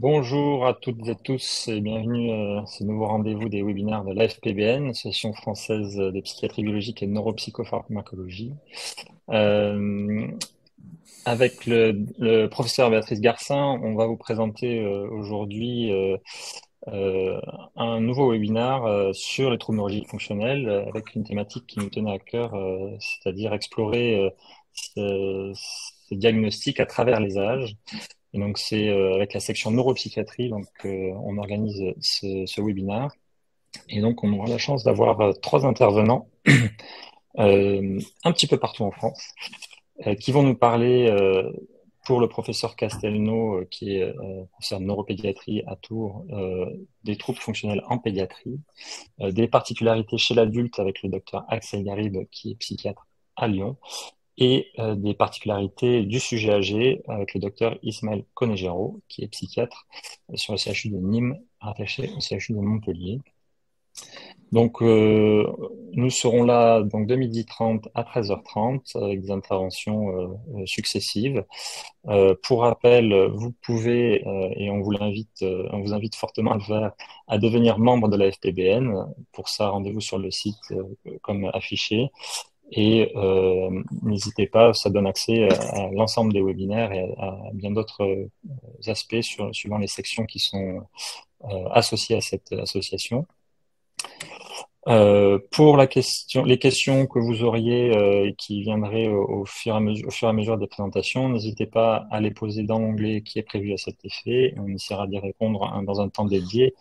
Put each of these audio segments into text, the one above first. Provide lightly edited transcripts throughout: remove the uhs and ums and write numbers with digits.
Bonjour à toutes et tous et bienvenue à ce nouveau rendez-vous des webinaires de l'AFPBN, Association française de psychiatrie biologique et de neuropsychopharmacologie. Euh, Avec le professeur Béatrice Garcin, on va vous présenter aujourd'hui euh, un nouveau webinaire sur les troubles neurologiques fonctionnels avec une thématique qui nous tenait à cœur, c'est-à-dire explorer ces diagnostics à travers les âges. Et donc, c'est avec la section neuropsychiatrie, donc on organise ce webinaire. Et donc, on aura la chance d'avoir trois intervenants un petit peu partout en France qui vont nous parler pour le professeur Castelnau, qui est professeur de neuropédiatrie à Tours, des troubles fonctionnels en pédiatrie, des particularités chez l'adulte avec le docteur Axel Garib, qui est psychiatre à Lyon, et des particularités du sujet âgé avec le docteur Ismaël Conegero, qui est psychiatre sur le CHU de Nîmes, rattaché au CHU de Montpellier. Donc, nous serons là donc de 12h30 à 13h30 avec des interventions successives. Pour rappel, vous pouvez, et on vous invite fortement à le faire, à devenir membre de la FPBN. Pour ça, rendez-vous sur le site comme affiché. Et n'hésitez pas, ça donne accès à l'ensemble des webinaires et à bien d'autres aspects suivant les sections qui sont associées à cette association. Pour les questions que vous auriez et qui viendraient au fur et à mesure des présentations, n'hésitez pas à les poser dans l'onglet qui est prévu à cet effet. On essaiera d'y répondre dans un temps dédié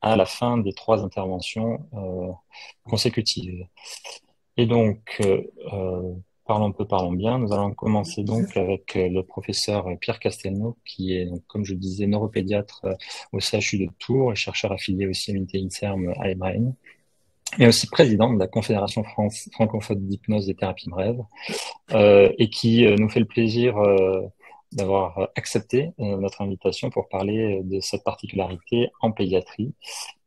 à la fin des trois interventions consécutives. Et donc, parlons bien, nous allons commencer donc avec le professeur Pierre Castelnau, qui est, comme je le disais, neuropédiatre au CHU de Tours et chercheur affilié aussi à l'unité INSERM à Ebrenne, et aussi président de la Confédération francophone d'hypnose et thérapie brève, et qui nous fait le plaisir d'avoir accepté notre invitation pour parler de cette particularité en pédiatrie.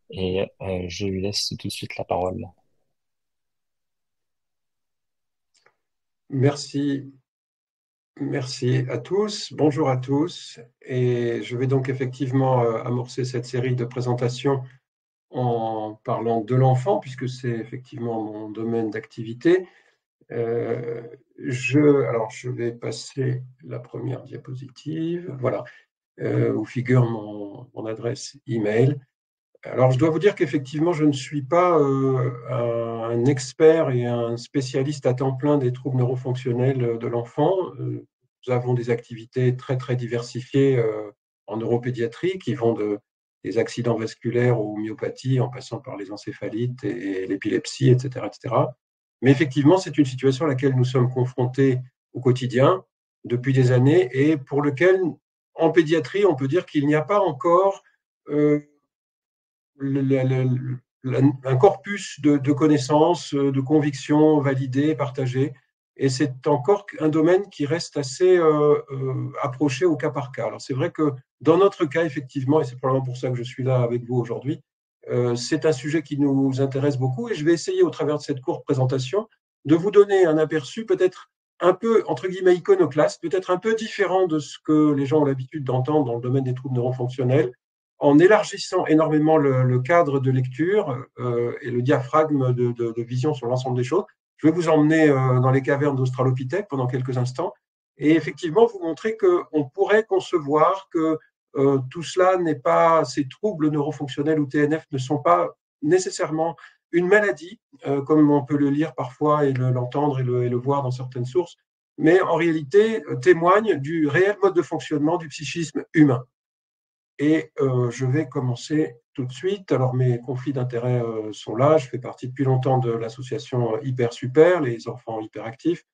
Et je lui laisse tout de suite la parole. Merci. Merci à tous. Bonjour à tous. Et je vais donc effectivement amorcer cette série de présentations en parlant de l'enfant, puisque c'est effectivement mon domaine d'activité. Alors, je vais passer la première diapositive, voilà, où figure mon adresse email. Alors, je dois vous dire qu'effectivement, je ne suis pas un expert et un spécialiste à temps plein des troubles neurofonctionnels de l'enfant. Nous avons des activités très, très diversifiées en neuropédiatrie qui vont des accidents vasculaires aux myopathies en passant par les encéphalites et l'épilepsie, etc., etc. Mais effectivement, c'est une situation à laquelle nous sommes confrontés au quotidien depuis des années et pour lequel, en pédiatrie, on peut dire qu'il n'y a pas encore un corpus de connaissances, de convictions validées, partagées. Et c'est encore un domaine qui reste assez approché au cas par cas. Alors c'est vrai que dans notre cas, effectivement, et c'est probablement pour ça que je suis là avec vous aujourd'hui, c'est un sujet qui nous intéresse beaucoup et je vais essayer au travers de cette courte présentation de vous donner un aperçu peut-être un peu, entre guillemets, iconoclaste, peut-être un peu différent de ce que les gens ont l'habitude d'entendre dans le domaine des troubles neurofonctionnels, en élargissant énormément le cadre de lecture et le diaphragme de vision sur l'ensemble des choses. Je vais vous emmener dans les cavernes d'Australopithèque pendant quelques instants et effectivement vous montrer qu'on pourrait concevoir que tout cela n'est pas, ces troubles neurofonctionnels ou TNF ne sont pas nécessairement une maladie, comme on peut le lire parfois et l'entendre et le voir dans certaines sources, mais en réalité témoignent du réel mode de fonctionnement du psychisme humain. Et je vais commencer tout de suite. Alors, mes conflits d'intérêts sont là. Je fais partie depuis longtemps de l'association Hyper Super, les enfants hyperactifs.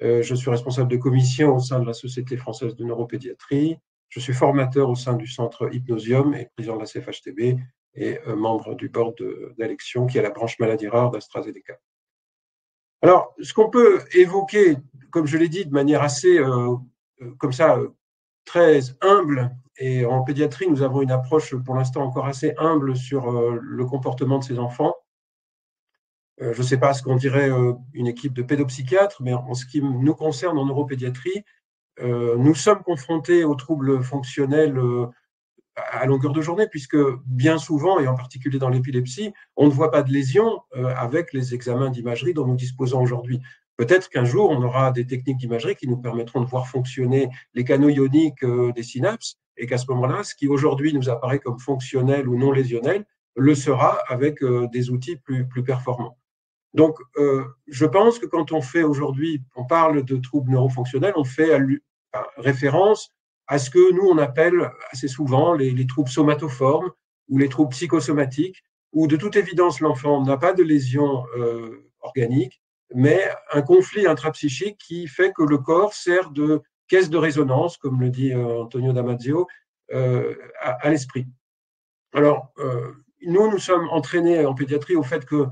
Je suis responsable de commission au sein de la Société française de neuropédiatrie. Je suis formateur au sein du centre Hypnosium et président de la CFHTB et membre du board d'Alexion, qui est la branche maladie rare d'AstraZeneca. Alors, ce qu'on peut évoquer, comme je l'ai dit, de manière assez, comme ça, très humble, et en pédiatrie, nous avons une approche pour l'instant encore assez humble sur le comportement de ces enfants. Je ne sais pas ce qu'on dirait une équipe de pédopsychiatres, mais en ce qui nous concerne en neuropédiatrie, nous sommes confrontés aux troubles fonctionnels à longueur de journée, puisque bien souvent, et en particulier dans l'épilepsie, on ne voit pas de lésions avec les examens d'imagerie dont nous disposons aujourd'hui. Peut-être qu'un jour, on aura des techniques d'imagerie qui nous permettront de voir fonctionner les canaux ioniques des synapses, et qu'à ce moment-là, ce qui aujourd'hui nous apparaît comme fonctionnel ou non lésionnel, le sera avec des outils plus performants. Donc, je pense que quand on fait aujourd'hui, on parle de troubles neurofonctionnels, on fait référence à ce que nous, on appelle assez souvent les troubles somatoformes ou les troubles psychosomatiques, où de toute évidence, l'enfant n'a pas de lésion organique, mais un conflit intrapsychique qui fait que le corps sert de caisse de résonance, comme le dit Antonio Damasio, à l'esprit. Alors, nous sommes entraînés en pédiatrie au fait que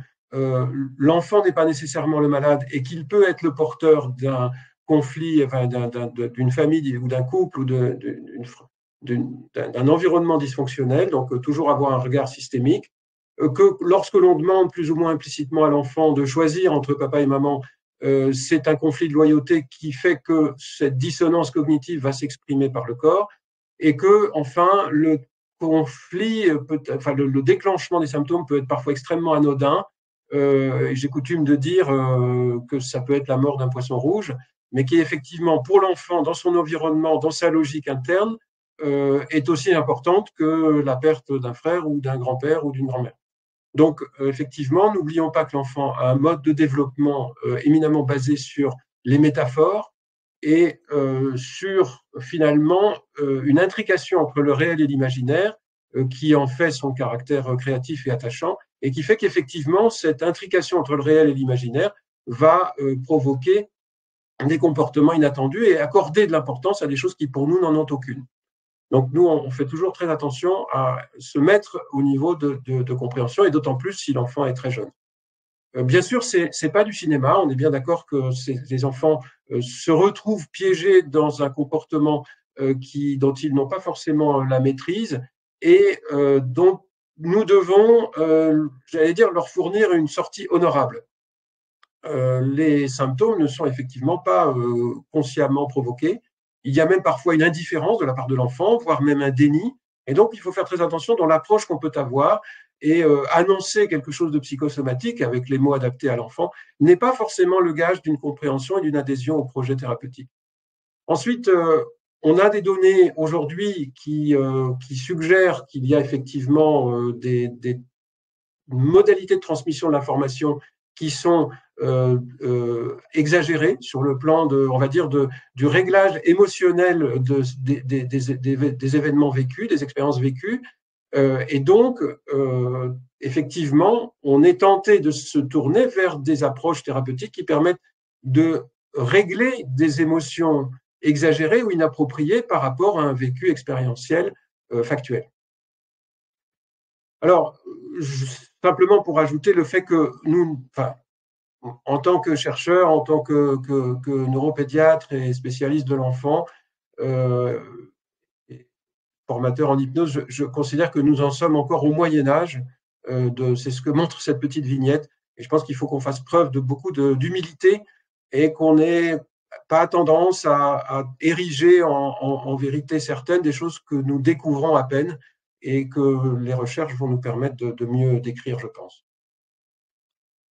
l'enfant n'est pas nécessairement le malade et qu'il peut être le porteur d'un conflit, enfin, d'une famille ou d'un couple ou d'un environnement dysfonctionnel, donc toujours avoir un regard systémique, que lorsque l'on demande plus ou moins implicitement à l'enfant de choisir entre papa et maman, c'est un conflit de loyauté qui fait que cette dissonance cognitive va s'exprimer par le corps et que, enfin, le conflit, enfin, le déclenchement des symptômes peut être parfois extrêmement anodin. J'ai coutume de dire que ça peut être la mort d'un poisson rouge, mais qui effectivement, pour l'enfant, dans son environnement, dans sa logique interne, est aussi importante que la perte d'un frère ou d'un grand-père ou d'une grand-mère. Donc, effectivement, n'oublions pas que l'enfant a un mode de développement éminemment basé sur les métaphores et sur, finalement, une intrication entre le réel et l'imaginaire qui en fait son caractère créatif et attachant, et qui fait qu'effectivement, cette intrication entre le réel et l'imaginaire va provoquer des comportements inattendus et accorder de l'importance à des choses qui, pour nous, n'en ont aucune. Donc, nous, on fait toujours très attention à se mettre au niveau de compréhension, et d'autant plus si l'enfant est très jeune. Bien sûr, c'est pas du cinéma. On est bien d'accord que les enfants se retrouvent piégés dans un comportement dont ils n'ont pas forcément la maîtrise et dont nous devons, j'allais dire, leur fournir une sortie honorable. Les symptômes ne sont effectivement pas consciemment provoqués. Il y a même parfois une indifférence de la part de l'enfant, voire même un déni. Et donc, il faut faire très attention dans l'approche qu'on peut avoir. Et annoncer quelque chose de psychosomatique avec les mots adaptés à l'enfant n'est pas forcément le gage d'une compréhension et d'une adhésion au projet thérapeutique. Ensuite, on a des données aujourd'hui qui suggèrent qu'il y a effectivement des modalités de transmission de l'information qui sont exagérées sur le plan on va dire, du réglage émotionnel des événements vécus, des expériences vécues. Et donc, effectivement, on est tenté de se tourner vers des approches thérapeutiques qui permettent de régler des émotions exagérées ou inappropriées par rapport à un vécu expérientiel factuel. Alors, simplement pour ajouter le fait que nous, enfin, en tant que chercheurs, en tant que neuropédiatres et spécialistes de l'enfant, formateur en hypnose, je considère que nous en sommes encore au Moyen-Âge. C'est ce que montre cette petite vignette. Et je pense qu'il faut qu'on fasse preuve de beaucoup d'humilité et qu'on n'ait pas tendance à ériger en vérité certaine des choses que nous découvrons à peine et que les recherches vont nous permettre de mieux décrire, je pense.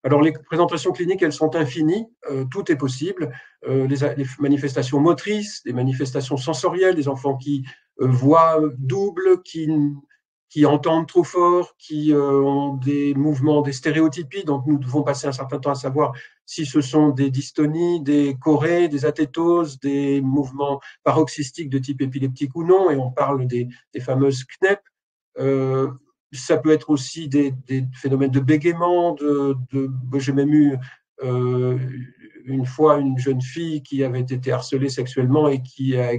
Alors, les présentations cliniques, elles sont infinies, tout est possible. Les manifestations motrices, les manifestations sensorielles, des enfants qui voient double, qui entendent trop fort, qui ont des mouvements, des stéréotypies. Donc, nous devons passer un certain temps à savoir si ce sont des dystonies, des chorées, des athétoses, des mouvements paroxystiques de type épileptique ou non. Et on parle des fameuses CNEP. Ça peut être aussi des phénomènes de bégaiement. J'ai même eu une fois une jeune fille qui avait été harcelée sexuellement et qui a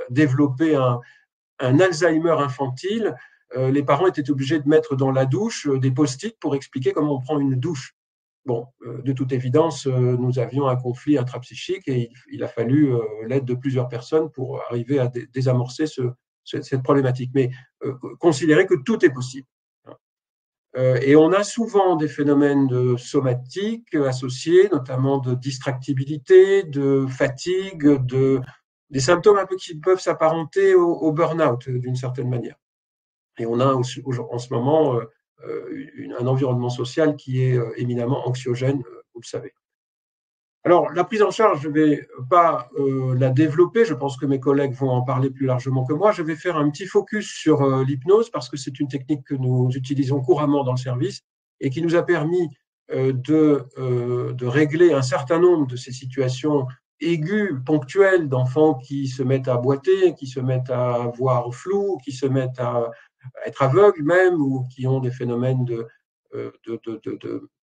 développé un Alzheimer infantile. Les parents étaient obligés de mettre dans la douche des post-it pour expliquer comment on prend une douche. Bon, de toute évidence, nous avions un conflit intrapsychique et il a fallu l'aide de plusieurs personnes pour arriver à désamorcer cette problématique. Mais considérer que tout est possible. Et on a souvent des phénomènes somatiques associés, notamment de distractibilité, de fatigue, des symptômes un peu qui peuvent s'apparenter au burn-out d'une certaine manière. Et on a en ce moment un environnement social qui est éminemment anxiogène, vous le savez. Alors, la prise en charge, je ne vais pas la développer, je pense que mes collègues vont en parler plus largement que moi. Je vais faire un petit focus sur l'hypnose parce que c'est une technique que nous utilisons couramment dans le service et qui nous a permis de régler un certain nombre de ces situations aiguës, ponctuelles, d'enfants qui se mettent à boiter, qui se mettent à voir flou, qui se mettent à être aveugles même, ou qui ont des phénomènes de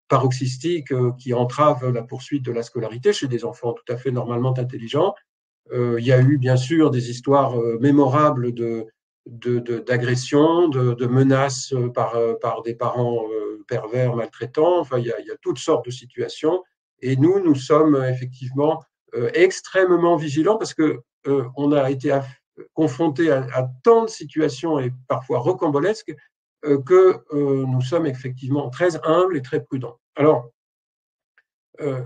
paroxystiques qui entravent la poursuite de la scolarité chez des enfants tout à fait normalement intelligents. Il y a eu bien sûr des histoires mémorables d'agressions, de menaces par des parents pervers, maltraitants. Enfin, il y a toutes sortes de situations. Et nous sommes effectivement extrêmement vigilants parce que on a été confrontés à tant de situations et parfois rocambolesques que nous sommes effectivement très humbles et très prudents. Alors,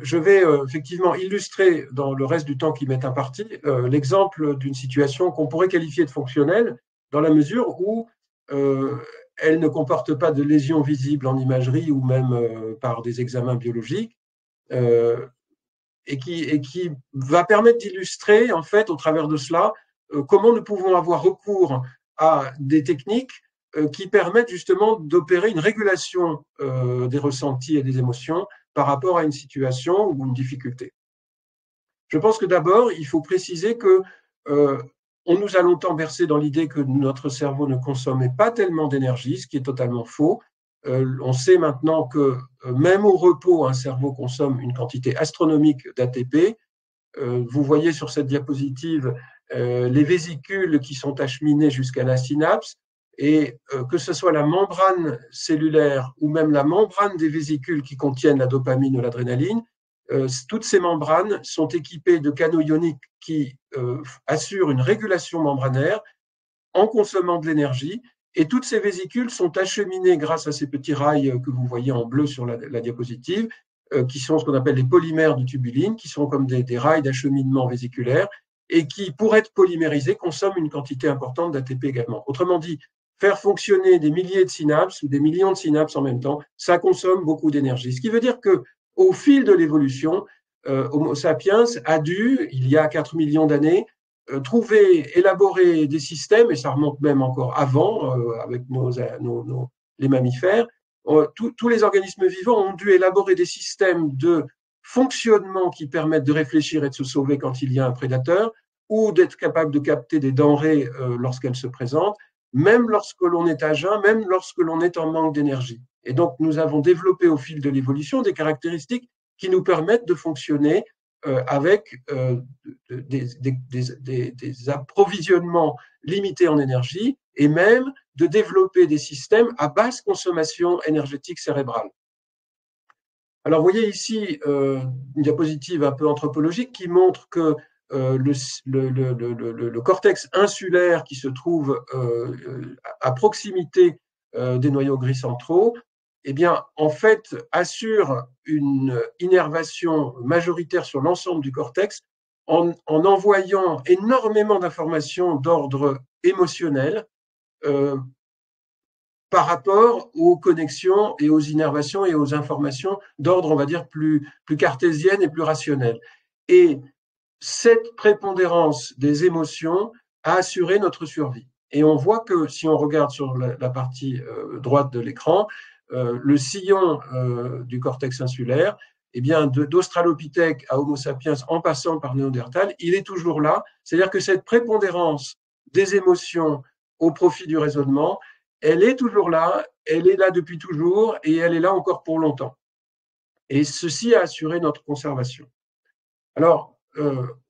je vais effectivement illustrer dans le reste du temps qui m'est imparti l'exemple d'une situation qu'on pourrait qualifier de fonctionnelle dans la mesure où elle ne comporte pas de lésions visibles en imagerie ou même par des examens biologiques et qui va permettre d'illustrer en fait au travers de cela comment nous pouvons avoir recours à des techniques qui permettent justement d'opérer une régulation des ressentis et des émotions par rapport à une situation ou une difficulté. Je pense que d'abord, il faut préciser que on nous a longtemps bercé dans l'idée que notre cerveau ne consommait pas tellement d'énergie, ce qui est totalement faux. On sait maintenant que même au repos, un cerveau consomme une quantité astronomique d'ATP. Vous voyez sur cette diapositive les vésicules qui sont acheminées jusqu'à la synapse, et que ce soit la membrane cellulaire ou même la membrane des vésicules qui contiennent la dopamine ou l'adrénaline, toutes ces membranes sont équipées de canaux ioniques qui assurent une régulation membranaire en consommant de l'énergie, et toutes ces vésicules sont acheminées grâce à ces petits rails que vous voyez en bleu sur la diapositive, qui sont ce qu'on appelle les polymères de tubuline, qui sont comme des rails d'acheminement vésiculaire, et qui, pour être polymérisés, consomment une quantité importante d'ATP également. Autrement dit, faire fonctionner des milliers de synapses ou des millions de synapses en même temps, ça consomme beaucoup d'énergie. Ce qui veut dire que, au fil de l'évolution, Homo sapiens a dû, il y a 4 millions d'années, trouver, élaborer des systèmes, et ça remonte même encore avant, avec les mammifères, tous les organismes vivants ont dû élaborer des systèmes de fonctionnement qui permettent de réfléchir et de se sauver quand il y a un prédateur, ou d'être capable de capter des denrées lorsqu'elles se présentent, même lorsque l'on est à jeun, même lorsque l'on est en manque d'énergie. Et donc, nous avons développé au fil de l'évolution des caractéristiques qui nous permettent de fonctionner avec des approvisionnements limités en énergie et même de développer des systèmes à basse consommation énergétique cérébrale. Alors, vous voyez ici une diapositive un peu anthropologique qui montre que le cortex insulaire qui se trouve à proximité des noyaux gris centraux, eh bien, en fait, assure une innervation majoritaire sur l'ensemble du cortex en envoyant énormément d'informations d'ordre émotionnel par rapport aux connexions et aux innervations et aux informations d'ordre, on va dire, plus cartésienne et plus rationnelle. Et cette prépondérance des émotions a assuré notre survie. Et on voit que si on regarde sur la partie droite de l'écran, le sillon du cortex insulaire, eh bien, d'Australopithèque à Homo sapiens en passant par Néandertal, il est toujours là. C'est-à-dire que cette prépondérance des émotions au profit du raisonnement, elle est toujours là, elle est là depuis toujours et elle est là encore pour longtemps. Et ceci a assuré notre conservation. Alors,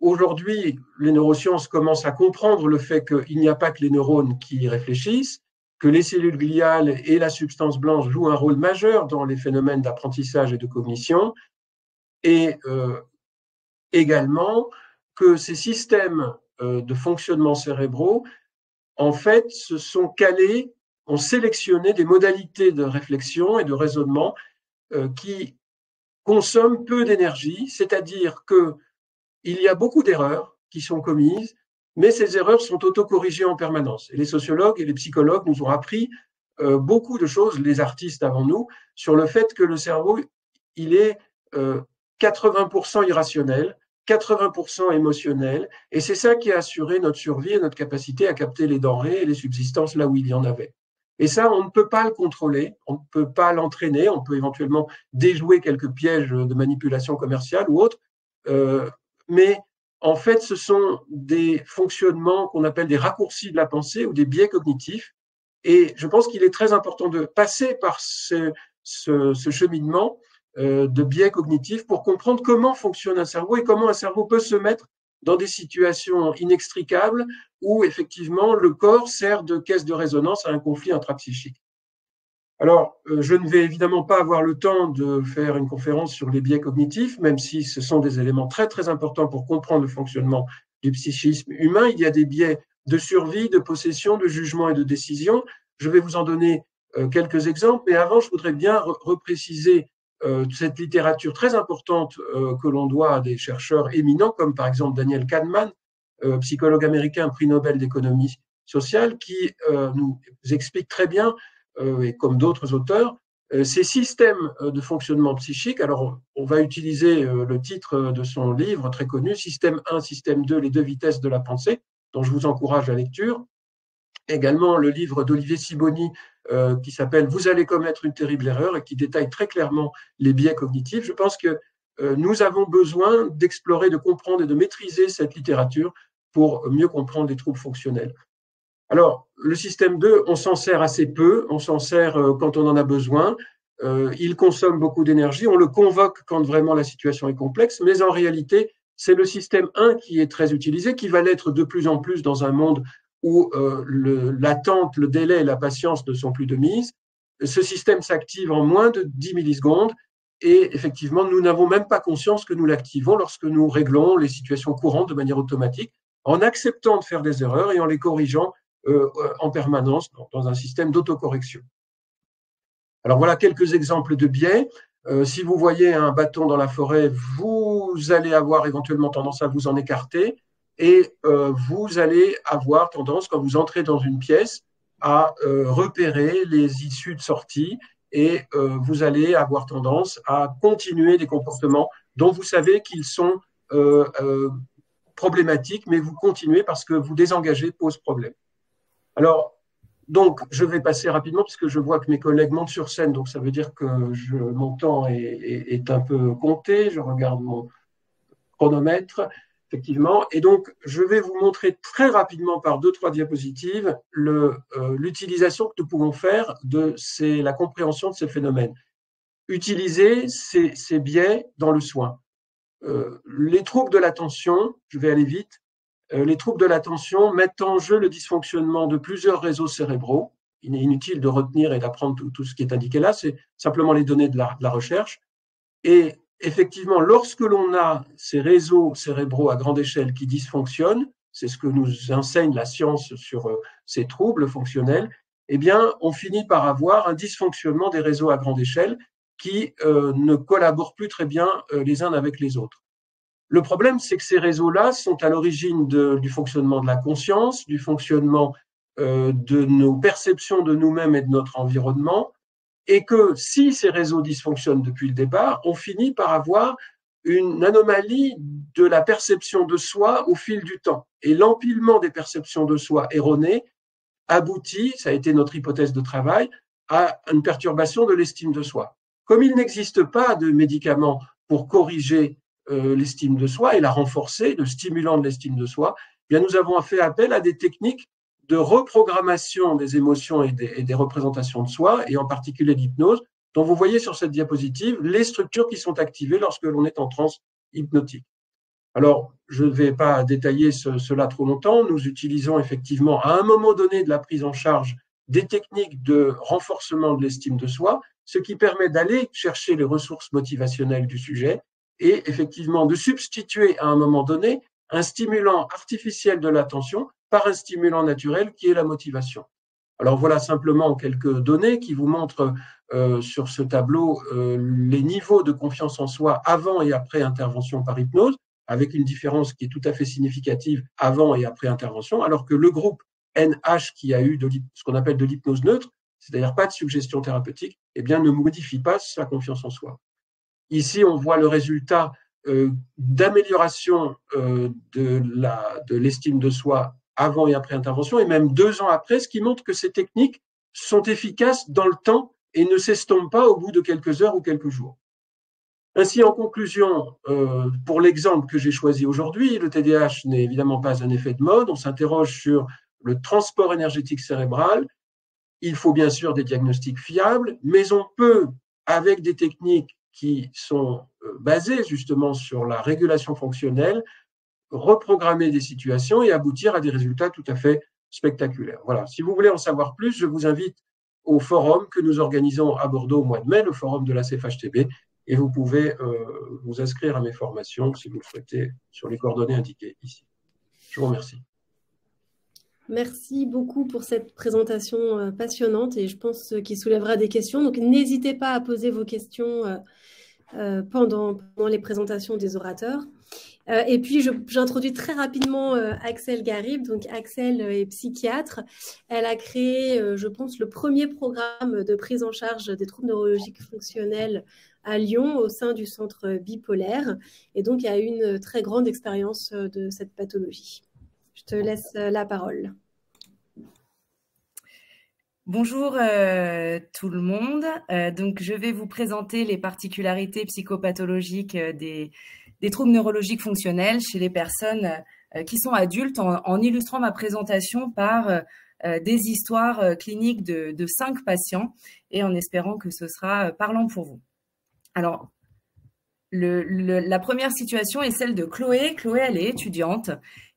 aujourd'hui, les neurosciences commencent à comprendre le fait qu'il n'y a pas que les neurones qui réfléchissent, que les cellules gliales et la substance blanche jouent un rôle majeur dans les phénomènes d'apprentissage et de cognition, et également que ces systèmes de fonctionnement cérébraux, en fait, se sont calés, ont sélectionné des modalités de réflexion et de raisonnement qui consomment peu d'énergie, c'est-à-dire qu'il y a beaucoup d'erreurs qui sont commises, mais ces erreurs sont autocorrigées en permanence. Et les sociologues et les psychologues nous ont appris beaucoup de choses, les artistes avant nous, sur le fait que le cerveau, il est 80% irrationnel, 80% émotionnel, et c'est ça qui a assuré notre survie et notre capacité à capter les denrées et les subsistances là où il y en avait. Et ça, on ne peut pas le contrôler, on ne peut pas l'entraîner, on peut éventuellement déjouer quelques pièges de manipulation commerciale ou autres, mais en fait, ce sont des fonctionnements qu'on appelle des raccourcis de la pensée ou des biais cognitifs. Et je pense qu'il est très important de passer par ce cheminement de biais cognitifs pour comprendre comment fonctionne un cerveau et comment un cerveau peut se mettre dans des situations inextricables où effectivement le corps sert de caisse de résonance à un conflit intrapsychique. Alors, je ne vais évidemment pas avoir le temps de faire une conférence sur les biais cognitifs, même si ce sont des éléments très très importants pour comprendre le fonctionnement du psychisme humain. Il y a des biais de survie, de possession, de jugement et de décision. Je vais vous en donner quelques exemples, mais avant, je voudrais bien repréciser cette littérature très importante que l'on doit à des chercheurs éminents, comme par exemple Daniel Kahneman, psychologue américain, prix Nobel d'économie sociale, qui nous explique très bien et comme d'autres auteurs, ces systèmes de fonctionnement psychique. Alors, on va utiliser le titre de son livre très connu, Système 1, Système 2, les deux vitesses de la pensée, dont je vous encourage la lecture. Également le livre d'Olivier Sibony qui s'appelle Vous allez commettre une terrible erreur et qui détaille très clairement les biais cognitifs. Je pense que nous avons besoin d'explorer, de comprendre et de maîtriser cette littérature pour mieux comprendre les troubles fonctionnels. Alors, le système 2, on s'en sert assez peu, on s'en sert quand on en a besoin, il consomme beaucoup d'énergie, on le convoque quand vraiment la situation est complexe, mais en réalité, c'est le système 1 qui est très utilisé, qui va l'être de plus en plus dans un monde où l'attente, le délai et la patience ne sont plus de mise. Ce système s'active en moins de 10 millisecondes et effectivement, nous n'avons même pas conscience que nous l'activons lorsque nous réglons les situations courantes de manière automatique, en acceptant de faire des erreurs et en les corrigeant en permanence dans un système d'autocorrection. Alors voilà quelques exemples de biais. Si vous voyez un bâton dans la forêt, vous allez avoir éventuellement tendance à vous en écarter et vous allez avoir tendance, quand vous entrez dans une pièce, à repérer les issues de sortie et vous allez avoir tendance à continuer des comportements dont vous savez qu'ils sont problématiques, mais vous continuez parce que vous désengagez pose problème. Alors, donc, je vais passer rapidement puisque je vois que mes collègues montent sur scène, donc ça veut dire que mon temps est un peu compté. Je regarde mon chronomètre, effectivement. Et donc, je vais vous montrer très rapidement par 2-3 diapositives l'utilisation que nous pouvons faire de la compréhension de ces phénomènes. Utiliser ces biais dans le soin. Les troubles de l'attention, je vais aller vite, les troubles de l'attention mettent en jeu le dysfonctionnement de plusieurs réseaux cérébraux. Il est inutile de retenir et d'apprendre tout ce qui est indiqué là, c'est simplement les données de la recherche. Et effectivement, lorsque l'on a ces réseaux cérébraux à grande échelle qui dysfonctionnent, c'est ce que nous enseigne la science sur ces troubles fonctionnels, eh bien, on finit par avoir un dysfonctionnement des réseaux à grande échelle qui ne collaborent plus très bien les uns avec les autres. Le problème, c'est que ces réseaux-là sont à l'origine du fonctionnement de la conscience, du fonctionnement de nos perceptions de nous-mêmes et de notre environnement, et que si ces réseaux dysfonctionnent depuis le départ, on finit par avoir une anomalie de la perception de soi au fil du temps. Et l'empilement des perceptions de soi erronées aboutit, ça a été notre hypothèse de travail, à une perturbation de l'estime de soi. Comme il n'existe pas de médicaments pour corriger l'estime de soi et la renforcer, de stimulant de l'estime de soi, eh bien nous avons fait appel à des techniques de reprogrammation des émotions et des représentations de soi, et en particulier l'hypnose, dont vous voyez sur cette diapositive les structures qui sont activées lorsque l'on est en transe hypnotique. Alors, je ne vais pas détailler cela trop longtemps. Nous utilisons effectivement à un moment donné de la prise en charge des techniques de renforcement de l'estime de soi, ce qui permet d'aller chercher les ressources motivationnelles du sujet et effectivement de substituer à un moment donné un stimulant artificiel de l'attention par un stimulant naturel qui est la motivation. Alors voilà simplement quelques données qui vous montrent sur ce tableau les niveaux de confiance en soi avant et après intervention par hypnose. avec une différence qui est tout à fait significative avant et après intervention, alors que le groupe NH qui a eu ce qu'on appelle de l'hypnose neutre, c'est-à-dire pas de suggestion thérapeutique, eh bien, ne modifie pas sa confiance en soi. Ici, on voit le résultat d'amélioration de l'estime de soi avant et après intervention, et même 2 ans après, ce qui montre que ces techniques sont efficaces dans le temps et ne s'estompent pas au bout de quelques heures ou quelques jours. Ainsi, en conclusion, pour l'exemple que j'ai choisi aujourd'hui, le TDAH n'est évidemment pas un effet de mode. On s'interroge sur le transport énergétique cérébral. Il faut bien sûr des diagnostics fiables, mais on peut, avec des techniques qui sont basées justement sur la régulation fonctionnelle, reprogrammer des situations et aboutir à des résultats tout à fait spectaculaires. Voilà. Si vous voulez en savoir plus, je vous invite au forum que nous organisons à Bordeaux au mois de mai, le forum de la CFHTB, et vous pouvez vous inscrire à mes formations si vous le souhaitez sur les coordonnées indiquées ici. Je vous remercie. Merci beaucoup pour cette présentation passionnante et je pense qu'il soulèvera des questions. Donc, n'hésitez pas à poser vos questions pendant les présentations des orateurs. Et puis, j'introduis très rapidement Axel Garib. Donc, Axel est psychiatre. Elle a créé, je pense, le premier programme de prise en charge des troubles neurologiques fonctionnels à Lyon au sein du centre bipolaire. Et donc, il y a une très grande expérience de cette pathologie. Je te laisse la parole. Bonjour tout le monde. Donc, je vais vous présenter les particularités psychopathologiques des troubles neurologiques fonctionnels chez les personnes qui sont adultes en illustrant ma présentation par des histoires cliniques de 5 patients et en espérant que ce sera parlant pour vous. Alors, la première situation est celle de Chloé. Chloé, elle est étudiante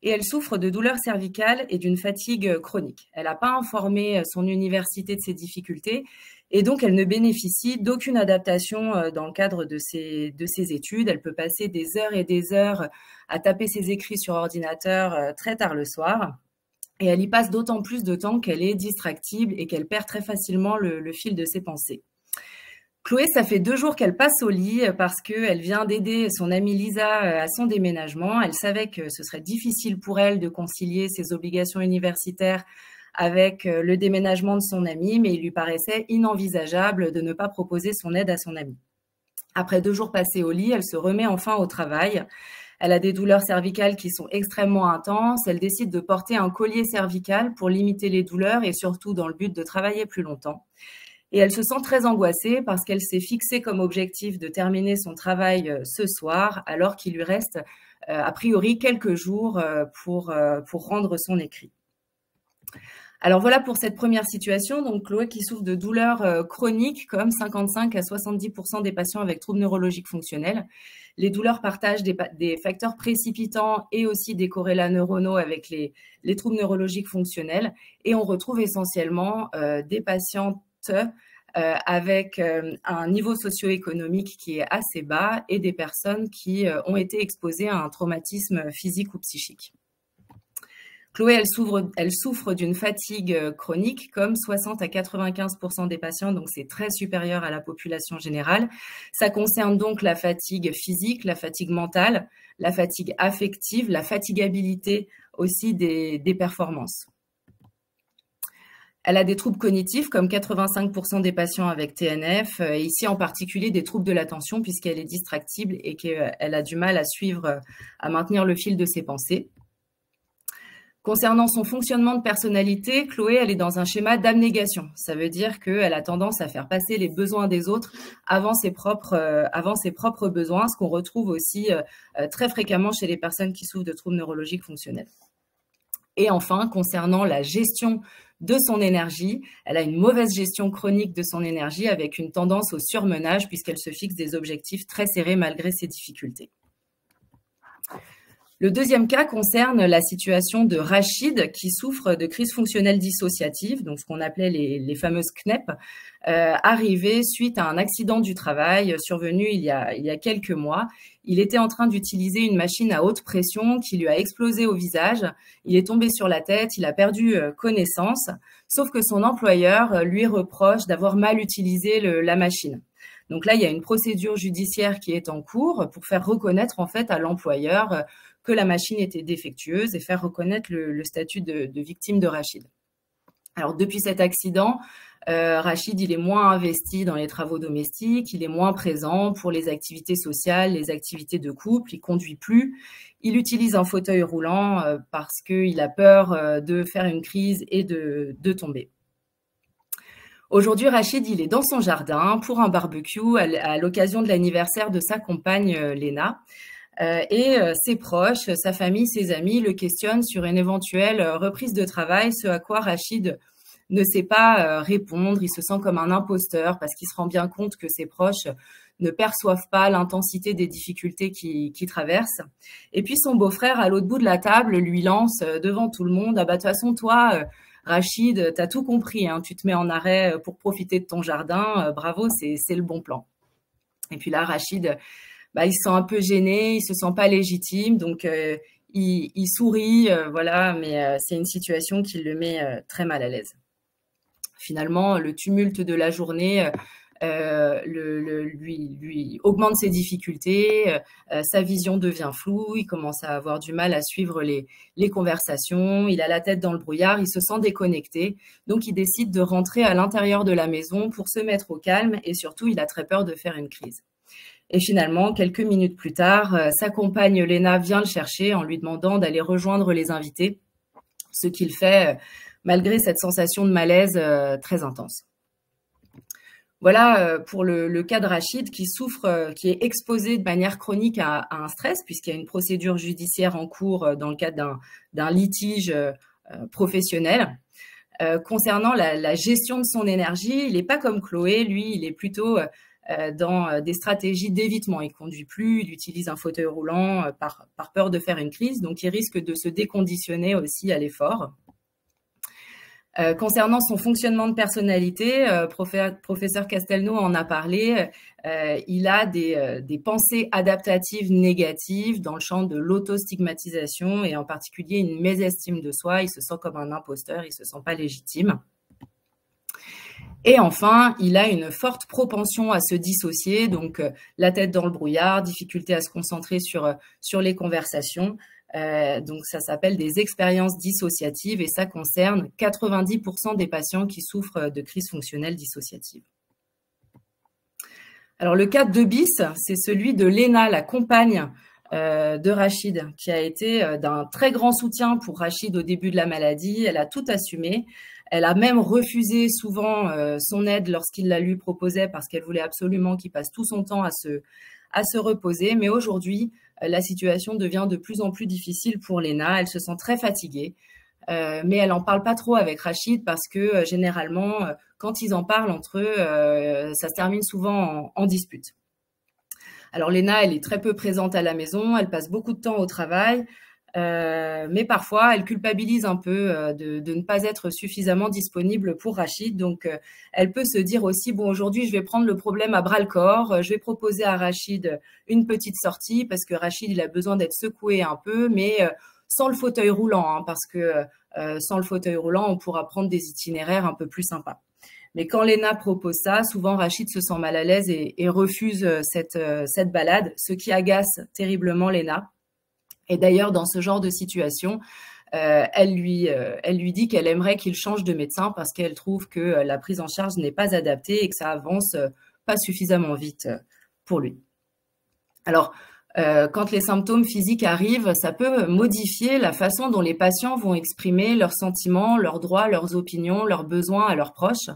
et elle souffre de douleurs cervicales et d'une fatigue chronique. Elle n'a pas informé son université de ses difficultés et donc elle ne bénéficie d'aucune adaptation dans le cadre de ses études. Elle peut passer des heures et des heures à taper ses écrits sur ordinateur très tard le soir et elle y passe d'autant plus de temps qu'elle est distractible et qu'elle perd très facilement le fil de ses pensées. Chloé, ça fait 2 jours qu'elle passe au lit parce qu'elle vient d'aider son amie Lisa à son déménagement. Elle savait que ce serait difficile pour elle de concilier ses obligations universitaires avec le déménagement de son amie, mais il lui paraissait inenvisageable de ne pas proposer son aide à son amie. Après 2 jours passés au lit, elle se remet enfin au travail. Elle a des douleurs cervicales qui sont extrêmement intenses. Elle décide de porter un collier cervical pour limiter les douleurs et surtout dans le but de travailler plus longtemps. Et elle se sent très angoissée parce qu'elle s'est fixée comme objectif de terminer son travail ce soir, alors qu'il lui reste a priori quelques jours pour rendre son écrit. Alors voilà pour cette première situation. Donc Chloé qui souffre de douleurs chroniques comme 55 à 70% des patients avec troubles neurologiques fonctionnels. Les douleurs partagent des facteurs précipitants et aussi des corrélats neuronaux avec les troubles neurologiques fonctionnels. Et on retrouve essentiellement des patientes avec un niveau socio-économique qui est assez bas et des personnes qui ont été exposées à un traumatisme physique ou psychique. Chloé, elle souffre d'une fatigue chronique comme 60 à 95% des patients, donc c'est très supérieur à la population générale. Ça concerne donc la fatigue physique, la fatigue mentale, la fatigue affective, la fatigabilité aussi des performances. Elle a des troubles cognitifs comme 85% des patients avec TNF, et ici en particulier des troubles de l'attention puisqu'elle est distractible et qu'elle a du mal à suivre, à maintenir le fil de ses pensées. Concernant son fonctionnement de personnalité, Chloé, elle est dans un schéma d'abnégation. Ça veut dire qu'elle a tendance à faire passer les besoins des autres avant ses propres besoins, ce qu'on retrouve aussi très fréquemment chez les personnes qui souffrent de troubles neurologiques fonctionnels. Et enfin, concernant la gestion de son énergie, elle a une mauvaise gestion chronique de son énergie avec une tendance au surmenage puisqu'elle se fixe des objectifs très serrés malgré ses difficultés. Le deuxième cas concerne la situation de Rachid qui souffre de crise fonctionnelle dissociative, donc ce qu'on appelait les fameuses CNEP, arrivées suite à un accident du travail survenu il y a quelques mois. Il était en train d'utiliser une machine à haute pression qui lui a explosé au visage. Il est tombé sur la tête, il a perdu connaissance, sauf que son employeur lui reproche d'avoir mal utilisé la machine. Donc là, il y a une procédure judiciaire qui est en cours pour faire reconnaître en fait à l'employeur que la machine était défectueuse et faire reconnaître le statut de victime de Rachid. Alors depuis cet accident, Rachid, il est moins investi dans les travaux domestiques, il est moins présent pour les activités sociales, les activités de couple, il conduit plus, il utilise un fauteuil roulant parce qu'il a peur de faire une crise et de tomber. Aujourd'hui, Rachid, il est dans son jardin pour un barbecue à l'occasion de l'anniversaire de sa compagne Léna. Et ses proches, sa famille, ses amis le questionnent sur une éventuelle reprise de travail, ce à quoi Rachid ne sait pas répondre. Il se sent comme un imposteur parce qu'il se rend bien compte que ses proches ne perçoivent pas l'intensité des difficultés qu'il traverse. Et puis son beau-frère, à l'autre bout de la table, lui lance devant tout le monde « Ah bah de toute façon, toi, Rachid, t'as tout compris, hein, tu te mets en arrêt pour profiter de ton jardin, bravo, c'est le bon plan. » Et puis là, Rachid, il se sent un peu gêné, il se sent pas légitime, donc il sourit, voilà, mais c'est une situation qui le met très mal à l'aise. Finalement, le tumulte de la journée lui augmente ses difficultés, sa vision devient floue, il commence à avoir du mal à suivre les conversations, il a la tête dans le brouillard, il se sent déconnecté, donc il décide de rentrer à l'intérieur de la maison pour se mettre au calme et surtout, il a très peur de faire une crise. Et finalement, quelques minutes plus tard, sa compagne Léna vient le chercher en lui demandant d'aller rejoindre les invités, ce qu'il fait malgré cette sensation de malaise très intense. Voilà pour le cas de Rachid qui souffre, qui est exposé de manière chronique à un stress puisqu'il y a une procédure judiciaire en cours dans le cadre d'un litige professionnel. Concernant la gestion de son énergie, il n'est pas comme Chloé, lui, il est plutôt dans des stratégies d'évitement. Il ne conduit plus, il utilise un fauteuil roulant par peur de faire une crise, donc il risque de se déconditionner aussi à l'effort. Concernant son fonctionnement de personnalité, professeur Castelnau en a parlé, il a des pensées adaptatives négatives dans le champ de l'autostigmatisation et en particulier une mésestime de soi, il se sent comme un imposteur, il ne se sent pas légitime. Et enfin, il a une forte propension à se dissocier, donc la tête dans le brouillard, difficulté à se concentrer sur les conversations. Donc ça s'appelle des expériences dissociatives et ça concerne 90% des patients qui souffrent de crise fonctionnelle dissociative. Alors le cas 2 bis, c'est celui de Léna, la compagne de Rachid, qui a été d'un très grand soutien pour Rachid au début de la maladie. Elle a tout assumé. Elle a même refusé souvent son aide lorsqu'il la lui proposait parce qu'elle voulait absolument qu'il passe tout son temps à se reposer. Mais aujourd'hui, la situation devient de plus en plus difficile pour Léna. Elle se sent très fatiguée, mais elle n'en parle pas trop avec Rachid parce que généralement, quand ils en parlent entre eux, ça se termine souvent en dispute. Alors Léna, elle est très peu présente à la maison, elle passe beaucoup de temps au travail, mais parfois elle culpabilise un peu de ne pas être suffisamment disponible pour Rachid. Donc elle peut se dire aussi, bon, aujourd'hui je vais prendre le problème à bras le corps, je vais proposer à Rachid une petite sortie parce que Rachid il a besoin d'être secoué un peu, mais sans le fauteuil roulant, hein, parce que sans le fauteuil roulant on pourra prendre des itinéraires un peu plus sympas. Mais quand Léna propose ça, souvent Rachid se sent mal à l'aise et refuse cette balade, ce qui agace terriblement Léna. Et d'ailleurs, dans ce genre de situation, elle lui dit qu'elle aimerait qu'il change de médecin parce qu'elle trouve que la prise en charge n'est pas adaptée et que ça avance pas suffisamment vite pour lui. Alors, quand les symptômes physiques arrivent, ça peut modifier la façon dont les patients vont exprimer leurs sentiments, leurs droits, leurs opinions, leurs besoins à leurs proches.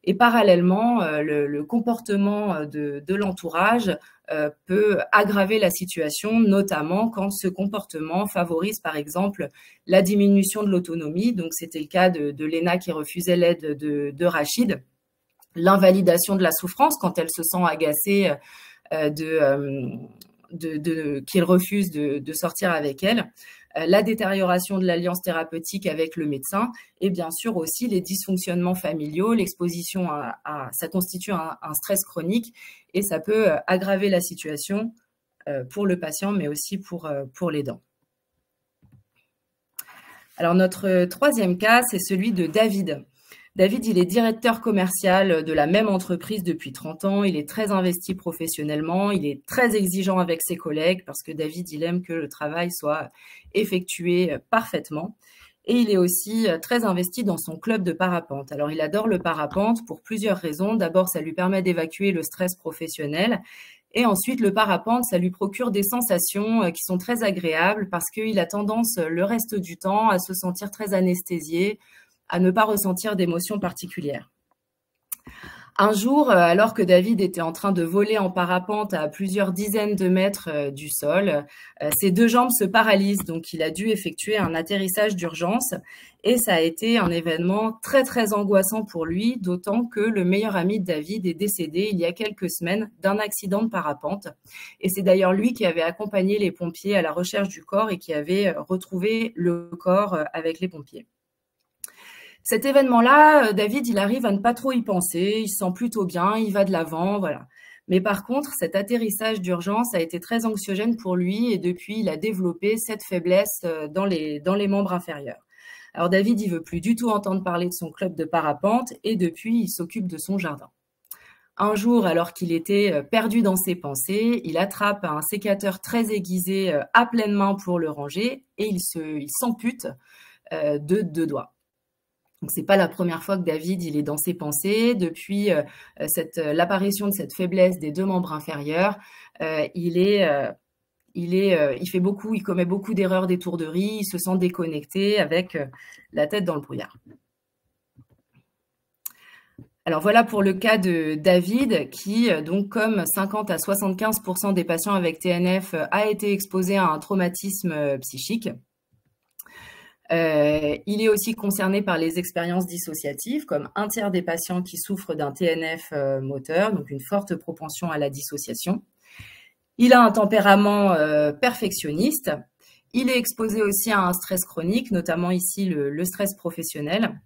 Et parallèlement, le comportement de l'entourage peut aggraver la situation, notamment quand ce comportement favorise, par exemple, la diminution de l'autonomie. Donc, c'était le cas de Léna qui refusait l'aide de Rachid. L'invalidation de la souffrance quand elle se sent agacée qu'il refuse de sortir avec elle. La détérioration de l'alliance thérapeutique avec le médecin et bien sûr aussi les dysfonctionnements familiaux, l'exposition ça constitue un stress chronique et ça peut aggraver la situation pour le patient mais aussi pour l'aidant. Alors notre troisième cas, c'est celui de David. David, il est directeur commercial de la même entreprise depuis 30 ans. Il est très investi professionnellement. Il est très exigeant avec ses collègues parce que David, il aime que le travail soit effectué parfaitement. Et il est aussi très investi dans son club de parapente. Alors, il adore le parapente pour plusieurs raisons. D'abord, ça lui permet d'évacuer le stress professionnel. Et ensuite, le parapente, ça lui procure des sensations qui sont très agréables parce qu'il a tendance, le reste du temps, à se sentir très anesthésié, à ne pas ressentir d'émotions particulières. Un jour, alors que David était en train de voler en parapente à plusieurs dizaines de mètres du sol, ses deux jambes se paralysent, donc il a dû effectuer un atterrissage d'urgence et ça a été un événement très très angoissant pour lui, d'autant que le meilleur ami de David est décédé il y a quelques semaines d'un accident de parapente. Et c'est d'ailleurs lui qui avait accompagné les pompiers à la recherche du corps et qui avait retrouvé le corps avec les pompiers. Cet événement-là, David, il arrive à ne pas trop y penser, il se sent plutôt bien, il va de l'avant, voilà. Mais par contre, cet atterrissage d'urgence a été très anxiogène pour lui et depuis, il a développé cette faiblesse dans les membres inférieurs. Alors David, il veut plus du tout entendre parler de son club de parapente et depuis, il s'occupe de son jardin. Un jour, alors qu'il était perdu dans ses pensées, il attrape un sécateur très aiguisé à pleine main pour le ranger et il s'ampute de 2 doigts. Donc, c'est pas la première fois que David il est dans ses pensées. Depuis l'apparition de cette faiblesse des 2 membres inférieurs, il commet beaucoup d'erreurs d'étourderie, il se sent déconnecté avec la tête dans le brouillard. Alors voilà pour le cas de David qui, donc comme 50 à 75% des patients avec TNF, a été exposé à un traumatisme psychique. Il est aussi concerné par les expériences dissociatives, comme 1/3 des patients qui souffrent d'un TNF moteur, donc une forte propension à la dissociation. Il a un tempérament perfectionniste. Il est exposé aussi à un stress chronique, notamment ici le stress professionnel.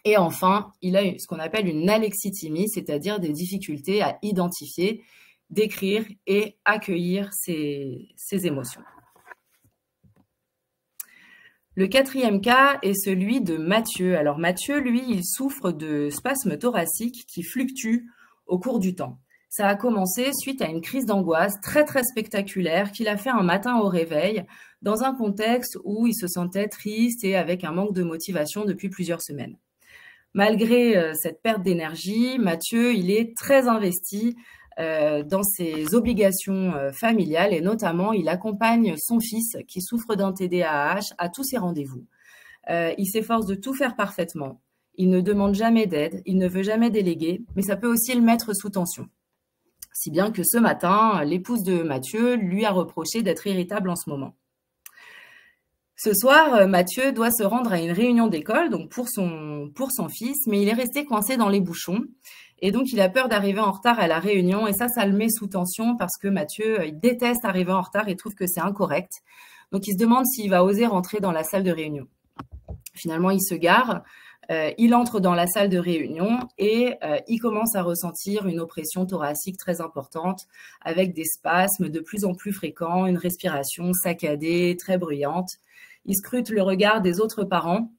Et enfin, il a ce qu'on appelle une alexithymie, c'est-à-dire des difficultés à identifier, décrire et accueillir ses émotions. Le 4e cas est celui de Mathieu. Alors Mathieu, lui, il souffre de spasmes thoraciques qui fluctuent au cours du temps. Ça a commencé suite à une crise d'angoisse très très spectaculaire qu'il a fait un matin au réveil dans un contexte où il se sentait triste et avec un manque de motivation depuis plusieurs semaines. Malgré cette perte d'énergie, Mathieu, il est très investi dans ses obligations familiales et notamment, il accompagne son fils qui souffre d'un TDAH à tous ses rendez-vous. Il s'efforce de tout faire parfaitement. Il ne demande jamais d'aide, il ne veut jamais déléguer, mais ça peut aussi le mettre sous tension. Si bien que ce matin, l'épouse de Mathieu lui a reproché d'être irritable en ce moment. Ce soir, Mathieu doit se rendre à une réunion d'école, donc pour son fils, mais il est resté coincé dans les bouchons. Et donc, il a peur d'arriver en retard à la réunion. Et ça le met sous tension parce que Mathieu, il déteste arriver en retard et trouve que c'est incorrect. Donc, il se demande s'il va oser rentrer dans la salle de réunion. Finalement, il se gare. Il entre dans la salle de réunion et il commence à ressentir une oppression thoracique très importante avec des spasmes de plus en plus fréquents, une respiration saccadée, très bruyante. Il scrute le regard des autres parents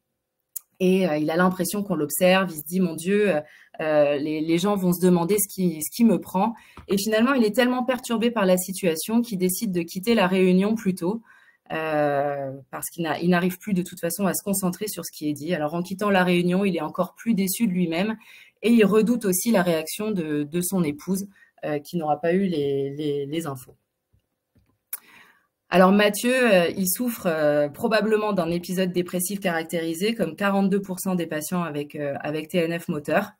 et il a l'impression qu'on l'observe. Il se dit, mon Dieu, les gens vont se demander ce qui me prend. Et finalement, il est tellement perturbé par la situation qu'il décide de quitter la réunion plus tôt. Parce qu'il n'arrive plus de toute façon à se concentrer sur ce qui est dit. Alors en quittant la réunion, il est encore plus déçu de lui-même et il redoute aussi la réaction de son épouse qui n'aura pas eu les infos. Alors Mathieu, il souffre probablement d'un épisode dépressif caractérisé comme 42% des patients avec TNF moteur.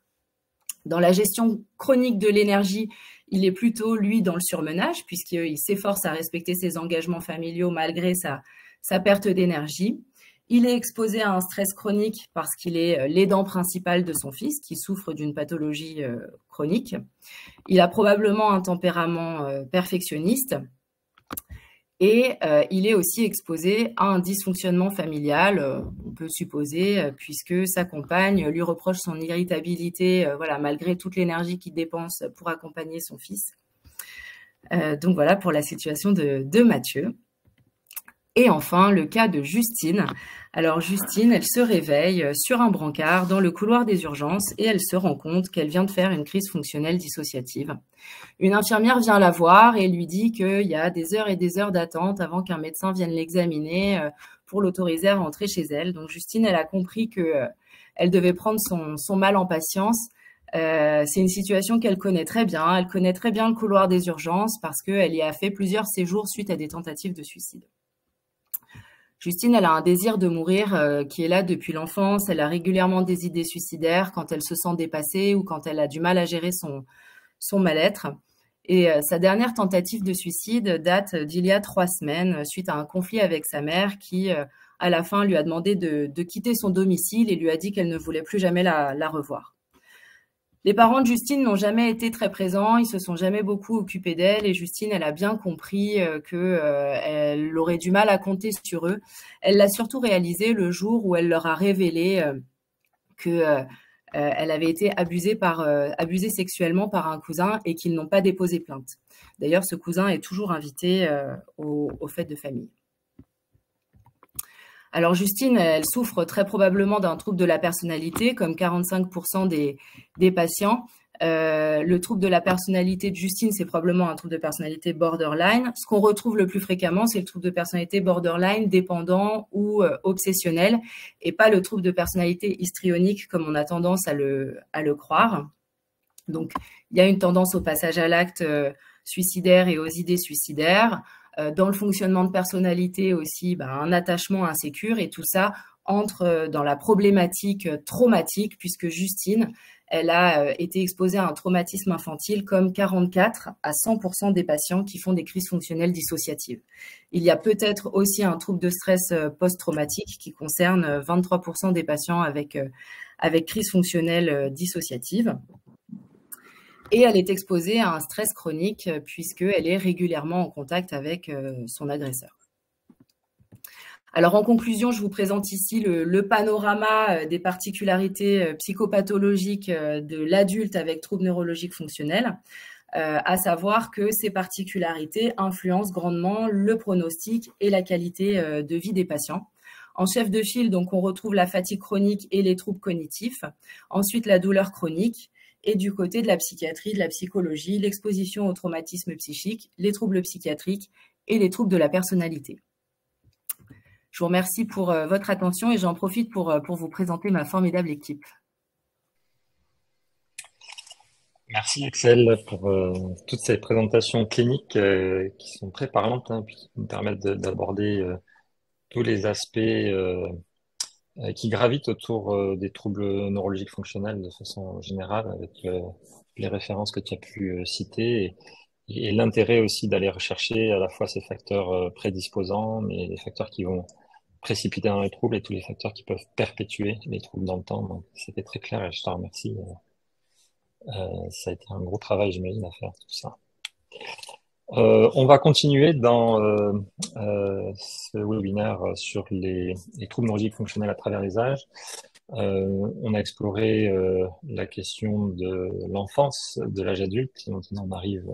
Dans la gestion chronique de l'énergie, il est plutôt, lui, dans le surmenage, puisqu'il s'efforce à respecter ses engagements familiaux malgré sa perte d'énergie. Il est exposé à un stress chronique parce qu'il est l'aidant principal de son fils, qui souffre d'une pathologie chronique. Il a probablement un tempérament perfectionniste. Et il est aussi exposé à un dysfonctionnement familial, on peut supposer, puisque sa compagne lui reproche son irritabilité, malgré toute l'énergie qu'il dépense pour accompagner son fils. Donc voilà pour la situation de Mathieu. Et enfin, le cas de Justine. Alors Justine, elle se réveille sur un brancard dans le couloir des urgences et elle se rend compte qu'elle vient de faire une crise fonctionnelle dissociative. Une infirmière vient la voir et lui dit qu'il y a des heures et des heures d'attente avant qu'un médecin vienne l'examiner pour l'autoriser à rentrer chez elle. Donc Justine, elle a compris qu'elle devait prendre son mal en patience. C'est une situation qu'elle connaît très bien. Elle connaît très bien le couloir des urgences parce qu'elle y a fait plusieurs séjours suite à des tentatives de suicide. Justine, elle a un désir de mourir qui est là depuis l'enfance. Elle a régulièrement des idées suicidaires quand elle se sent dépassée ou quand elle a du mal à gérer son mal-être. Et sa dernière tentative de suicide date d'il y a 3 semaines suite à un conflit avec sa mère qui, à la fin, lui a demandé de quitter son domicile et lui a dit qu'elle ne voulait plus jamais la revoir. Les parents de Justine n'ont jamais été très présents, ils se sont jamais beaucoup occupés d'elle et Justine, elle a bien compris qu'elle aurait du mal à compter sur eux. Elle l'a surtout réalisé le jour où elle leur a révélé qu'elle avait été abusée sexuellement par un cousin et qu'ils n'ont pas déposé plainte. D'ailleurs, ce cousin est toujours invité aux fêtes de famille. Alors Justine, elle souffre très probablement d'un trouble de la personnalité, comme 45% des patients. Le trouble de la personnalité de Justine, c'est probablement un trouble de personnalité borderline. Ce qu'on retrouve le plus fréquemment, c'est le trouble de personnalité borderline dépendant ou obsessionnel, et pas le trouble de personnalité histrionique, comme on a tendance à le croire. Donc, il y a une tendance au passage à l'acte suicidaire et aux idées suicidaires. Dans le fonctionnement de personnalité aussi, un attachement insécure et tout ça entre dans la problématique traumatique puisque Justine, elle a été exposée à un traumatisme infantile comme 44 à 100% des patients qui font des crises fonctionnelles dissociatives. Il y a peut-être aussi un trouble de stress post-traumatique qui concerne 23% des patients avec crise fonctionnelle dissociative. Et elle est exposée à un stress chronique puisqu'elle est régulièrement en contact avec son agresseur. Alors en conclusion, je vous présente ici le panorama des particularités psychopathologiques de l'adulte avec troubles neurologiques fonctionnels, à savoir que ces particularités influencent grandement le pronostic et la qualité de vie des patients. En chef de file, donc, on retrouve la fatigue chronique et les troubles cognitifs, ensuite la douleur chronique, et du côté de la psychiatrie, de la psychologie, l'exposition au traumatisme psychique, les troubles psychiatriques et les troubles de la personnalité. Je vous remercie pour votre attention et j'en profite pour vous présenter ma formidable équipe. Merci Axel pour toutes ces présentations cliniques qui sont très parlantes, puis qui nous permettent d'aborder tous les aspects qui gravitent autour des troubles neurologiques fonctionnels de façon générale, avec les références que tu as pu citer, et l'intérêt aussi d'aller rechercher à la fois ces facteurs prédisposants, mais les facteurs qui vont précipiter dans les troubles et tous les facteurs qui peuvent perpétuer les troubles dans le temps. Donc, c'était très clair et je te remercie. Ça a été un gros travail, j'imagine, à faire tout ça. On va continuer dans ce webinaire sur les troubles neurologiques fonctionnels à travers les âges. On a exploré la question de l'enfance, de l'âge adulte, et maintenant on arrive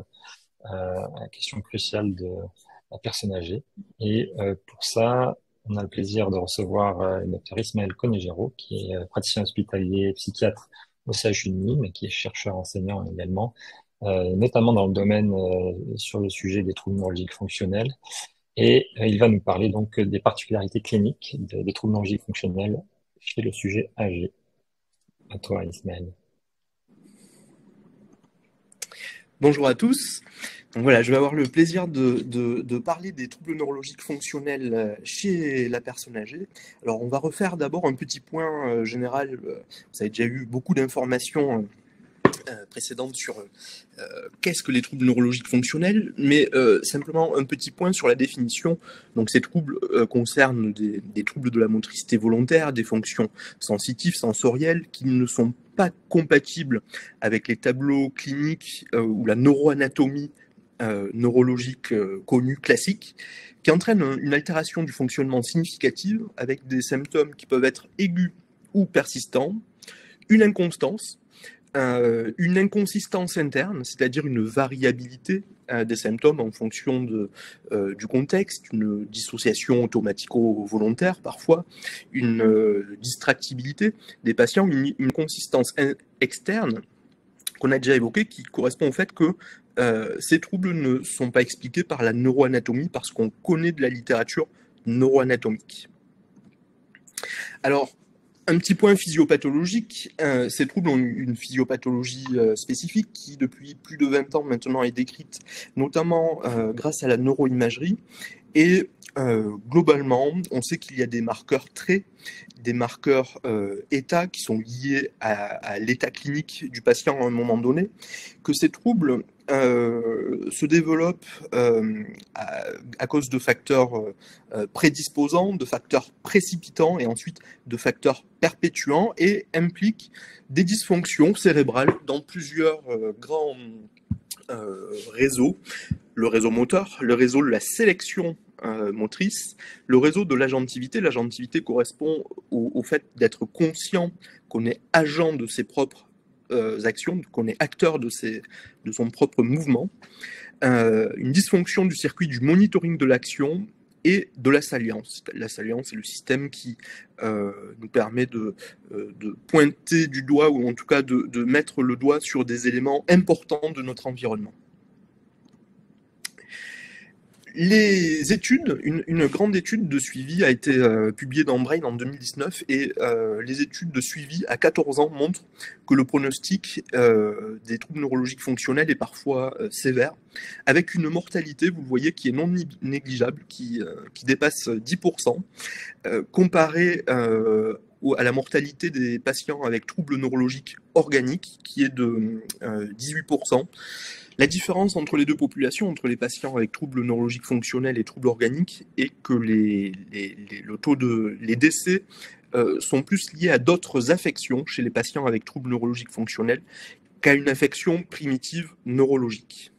à la question cruciale de la personne âgée. Et pour ça, on a le plaisir de recevoir le Dr Ismaël Conegero, qui est praticien hospitalier psychiatre au CHU de Nîmes et qui est chercheur enseignant également, notamment dans le domaine sur le sujet des troubles neurologiques fonctionnels. Et il va nous parler donc des particularités cliniques des troubles neurologiques fonctionnels chez le sujet âgé. À toi, Ismaël. Bonjour à tous. Donc voilà, je vais avoir le plaisir de parler des troubles neurologiques fonctionnels chez la personne âgée. Alors, on va refaire d'abord un petit point général. Vous avez déjà eu beaucoup d'informations précédentes sur qu'est-ce que les troubles neurologiques fonctionnels, mais simplement un petit point sur la définition. Donc ces troubles concernent des troubles de la motricité volontaire, des fonctions sensitives, sensorielles, qui ne sont pas compatibles avec les tableaux cliniques ou la neuroanatomie neurologique connue, classique, qui entraînent une altération du fonctionnement significative avec des symptômes qui peuvent être aigus ou persistants, une inconstance, une inconsistance interne, c'est-à-dire une variabilité des symptômes en fonction du contexte, une dissociation automatico-volontaire parfois, une distractibilité des patients, une consistance externe qu'on a déjà évoquée qui correspond au fait que ces troubles ne sont pas expliqués par la neuroanatomie parce qu'on connaît de la littérature neuroanatomique. Alors, un petit point physiopathologique, ces troubles ont une physiopathologie spécifique qui, depuis plus de 20 ans maintenant, est décrite, notamment grâce à la neuroimagerie. Et globalement, on sait qu'il y a des marqueurs traits, des marqueurs état qui sont liés à l'état clinique du patient à un moment donné, que ces troubles se développent à cause de facteurs prédisposants, de facteurs précipitants et ensuite de facteurs perpétuants et impliquent des dysfonctions cérébrales dans plusieurs grands réseaux. Le réseau moteur, le réseau de la sélection motrice, le réseau de l'agentivité. L'agentivité correspond au fait d'être conscient qu'on est agent de ses propres actions, qu'on est acteur de son propre mouvement, une dysfonction du circuit du monitoring de l'action et de la salience. La salience est le système qui nous permet de pointer du doigt, ou en tout cas de mettre le doigt sur des éléments importants de notre environnement. Les études, une grande étude de suivi a été publiée dans Brain en 2019 et les études de suivi à 14 ans montrent que le pronostic des troubles neurologiques fonctionnels est parfois sévère, avec une mortalité, vous le voyez, qui est non négligeable, qui dépasse 10%, comparée à la mortalité des patients avec troubles neurologiques organiques, qui est de 18%. La différence entre les deux populations, entre les patients avec troubles neurologiques fonctionnels et troubles organiques, est que les décès sont plus liés à d'autres affections chez les patients avec troubles neurologiques fonctionnels qu'à une affection primitive neurologique.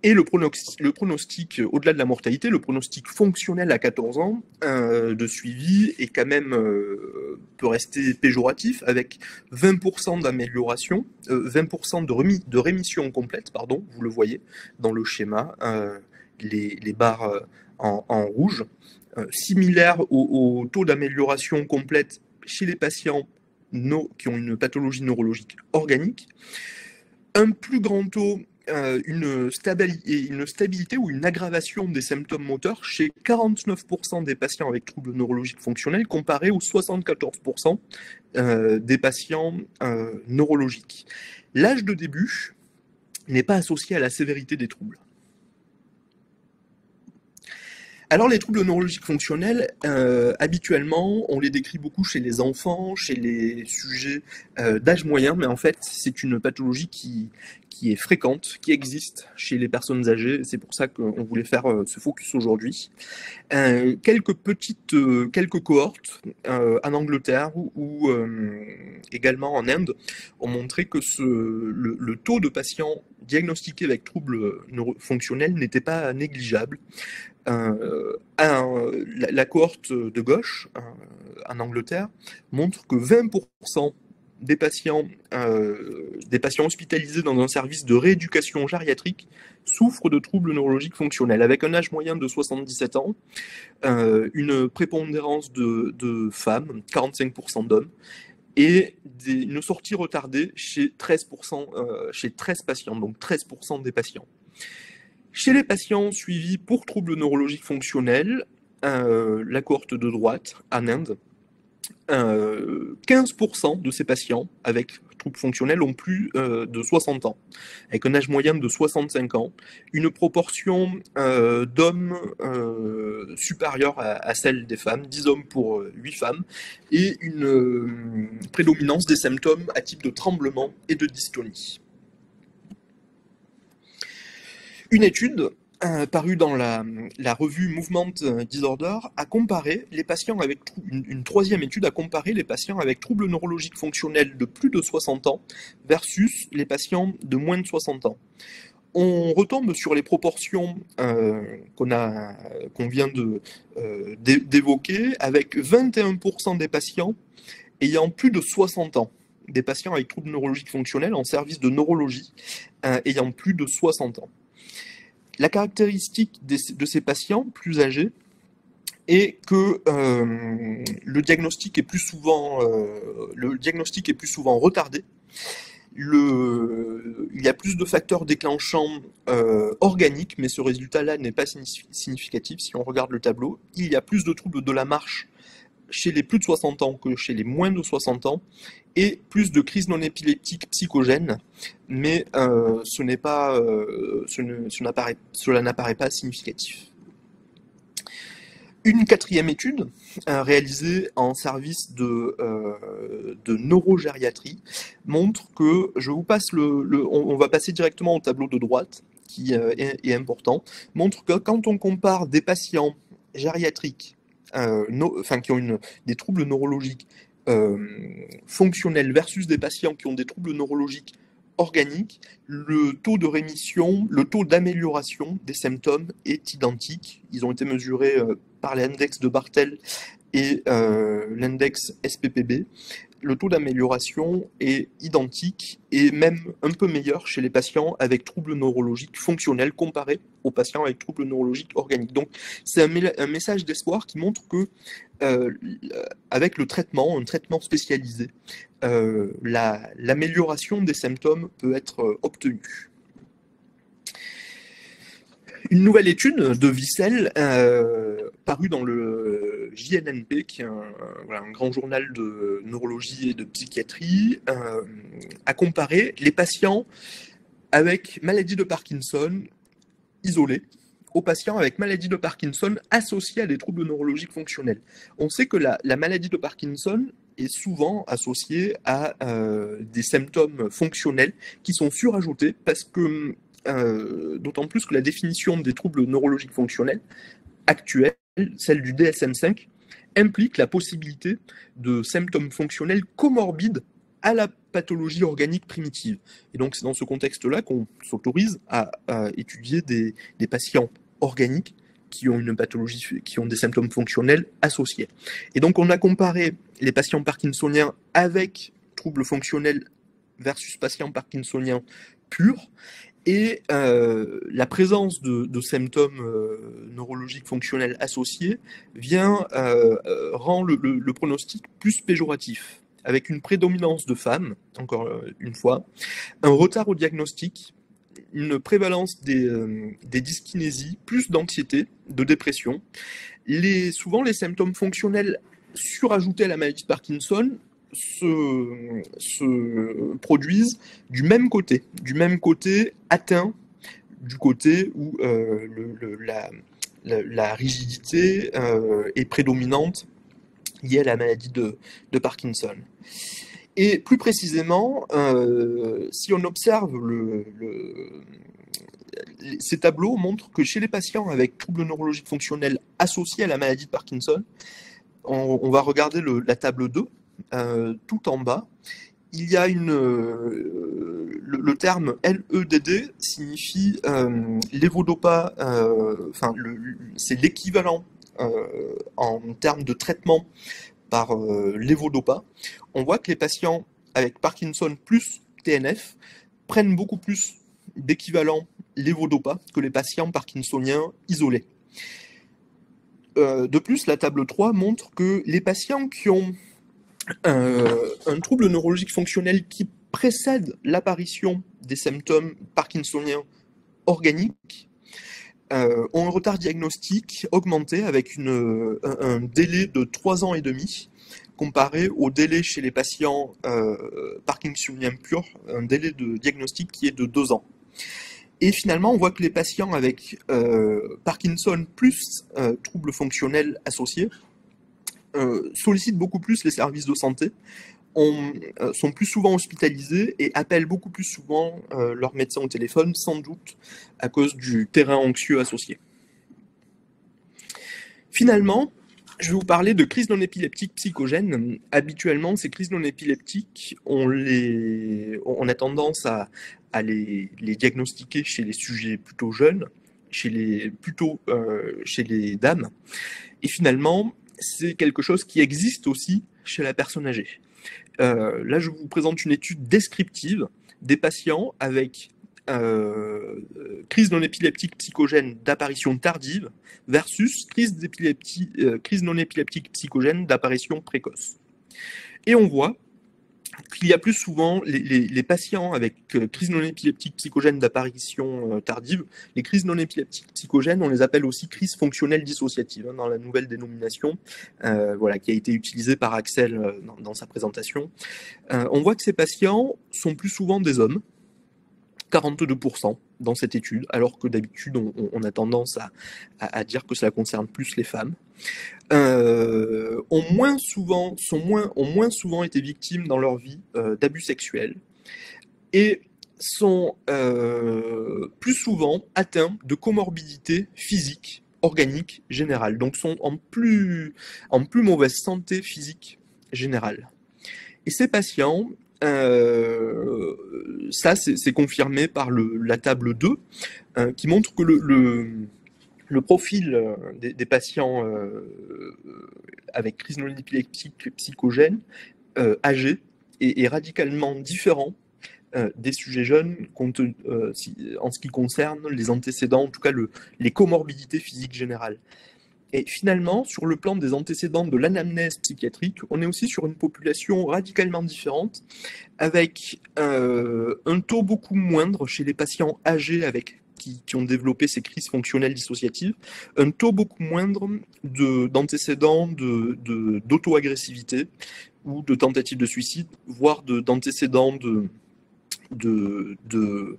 Et le pronostic, au-delà de la mortalité, le pronostic fonctionnel à 14 ans de suivi est quand même, peut rester péjoratif, avec 20% d'amélioration, 20% de rémission complète, pardon, vous le voyez dans le schéma, les barres en rouge, similaire au taux d'amélioration complète chez les patients qui ont une pathologie neurologique organique, un plus grand taux une stabilité ou une aggravation des symptômes moteurs chez 49% des patients avec troubles neurologiques fonctionnels comparé aux 74% des patients neurologiques. L'âge de début n'est pas associé à la sévérité des troubles. Alors les troubles neurologiques fonctionnels, habituellement, on les décrit beaucoup chez les enfants, chez les sujets d'âge moyen, mais en fait, c'est une pathologie qui est fréquente, qui existe chez les personnes âgées. C'est pour ça qu'on voulait faire ce focus aujourd'hui. Quelques cohortes en Angleterre ou également en Inde ont montré que le taux de patients diagnostiqués avec troubles fonctionnels n'était pas négligeable. La cohorte de gauche en Angleterre montre que 20% des patients hospitalisés dans un service de rééducation gériatrique souffrent de troubles neurologiques fonctionnels, avec un âge moyen de 77 ans, une prépondérance de femmes, 45% d'hommes, et une sortie retardée chez 13%, chez 13 patients, donc 13% des patients. Chez les patients suivis pour troubles neurologiques fonctionnels, la cohorte de droite en Inde, 15% de ces patients avec troubles fonctionnels ont plus de 60 ans, avec un âge moyen de 65 ans, une proportion d'hommes supérieure à celle des femmes, 10 hommes pour 8 femmes, et une prédominance des symptômes à type de tremblement et de dystonie. Une étude parue dans la revue Movement Disorder a comparé les patients avec une troisième étude a comparé les patients avec troubles neurologiques fonctionnels de plus de 60 ans versus les patients de moins de 60 ans. On retombe sur les proportions qu'on vient d'évoquer, avec 21% des patients ayant plus de 60 ans. des patients avec troubles neurologiques fonctionnels en service de neurologie ayant plus de 60 ans. La caractéristique de ces patients plus âgés est que le diagnostic est plus souvent retardé. Il y a plus de facteurs déclenchants organiques, mais ce résultat-là n'est pas significatif. Si on regarde le tableau, il y a plus de troubles de la marche chez les plus de 60 ans que chez les moins de 60 ans, et plus de crises non épileptiques psychogènes, mais cela n'apparaît pas significatif. Une quatrième étude réalisée en service de neurogériatrie montre que, on va passer directement au tableau de droite, qui est important, montre que quand on compare des patients gériatriques, qui ont des troubles neurologiques fonctionnels versus des patients qui ont des troubles neurologiques organiques, le taux de rémission, le taux d'amélioration des symptômes est identique. Ils ont été mesurés par l'index de Bartel et l'index SPPB. Le taux d'amélioration est identique et même un peu meilleur chez les patients avec troubles neurologiques fonctionnels comparé aux patients avec troubles neurologiques organiques. Donc c'est un message d'espoir qui montre que avec un traitement spécialisé, l'amélioration des symptômes peut être obtenue. Une nouvelle étude de Vissel, parue dans le JNNP, qui est un grand journal de neurologie et de psychiatrie, a comparé les patients avec maladie de Parkinson isolés aux patients avec maladie de Parkinson associés à des troubles neurologiques fonctionnels. On sait que la maladie de Parkinson est souvent associée à des symptômes fonctionnels qui sont surajoutés parce que d'autant plus que la définition des troubles neurologiques fonctionnels actuelle, celle du DSM-5, implique la possibilité de symptômes fonctionnels comorbides à la pathologie organique primitive. Et donc c'est dans ce contexte-là qu'on s'autorise à étudier des patients organiques qui ont une pathologie, qui ont des symptômes fonctionnels associés. Et donc on a comparé les patients parkinsoniens avec troubles fonctionnels versus patients parkinsoniens purs. Et la présence de symptômes neurologiques fonctionnels associés rend le pronostic plus péjoratif, avec une prédominance de femmes, encore une fois, un retard au diagnostic, une prévalence des dyskinésies, plus d'anxiété, de dépression. Souvent, les symptômes fonctionnels surajoutés à la maladie de Parkinson se produisent du même côté atteint, du côté où la rigidité est prédominante liée à la maladie de Parkinson. Et plus précisément, si on observe ces tableaux montrent que chez les patients avec troubles neurologiques fonctionnels associés à la maladie de Parkinson, on va regarder la table 2, tout en bas, il y a le terme LEDD signifie lévodopa, c'est l'équivalent en termes de traitement par lévodopa. On voit que les patients avec Parkinson plus TNF prennent beaucoup plus d'équivalent lévodopa que les patients parkinsoniens isolés. De plus, la table 3 montre que les patients qui ont un trouble neurologique fonctionnel qui précède l'apparition des symptômes parkinsoniens organiques ont un retard diagnostique augmenté avec un délai de 3 ans et demi comparé au délai chez les patients parkinsoniens purs, un délai de diagnostic qui est de 2 ans. Et finalement, on voit que les patients avec Parkinson plus troubles fonctionnels associés sollicitent beaucoup plus les services de santé, sont plus souvent hospitalisés et appellent beaucoup plus souvent leur médecin au téléphone, sans doute à cause du terrain anxieux associé. Finalement, je vais vous parler de crises non épileptiques psychogènes. Habituellement, ces crises non épileptiques, on a tendance à les diagnostiquer chez les sujets plutôt jeunes, chez les dames. Et finalement, c'est quelque chose qui existe aussi chez la personne âgée. Là, je vous présente une étude descriptive des patients avec crise non épileptique psychogène d'apparition tardive versus crise non épileptique psychogène d'apparition précoce. Et on voit qu'il y a plus souvent les patients avec crise non épileptique psychogène d'apparition tardive. Les crises non épileptiques psychogènes, on les appelle aussi crises fonctionnelles dissociatives, hein, dans la nouvelle dénomination voilà, qui a été utilisée par Axel dans sa présentation. On voit que ces patients sont plus souvent des hommes, 42% dans cette étude, alors que d'habitude on a tendance à dire que cela concerne plus les femmes. Ont moins souvent été victimes dans leur vie d'abus sexuels et sont plus souvent atteints de comorbidités physiques, organiques, générales, donc sont en plus mauvaise santé physique générale. Et ces patients, ça c'est confirmé par la table 2, qui montre que le profil des patients avec crise non épileptique psychogène âgés est radicalement différent des sujets jeunes en ce qui concerne les antécédents, en tout cas les comorbidités physiques générales. Et finalement, sur le plan des antécédents de l'anamnèse psychiatrique, on est aussi sur une population radicalement différente, avec un taux beaucoup moindre chez les patients âgés qui ont développé ces crises fonctionnelles dissociatives, un taux beaucoup moindre d'antécédents d'auto-agressivité ou de tentatives de suicide, voire d'antécédents de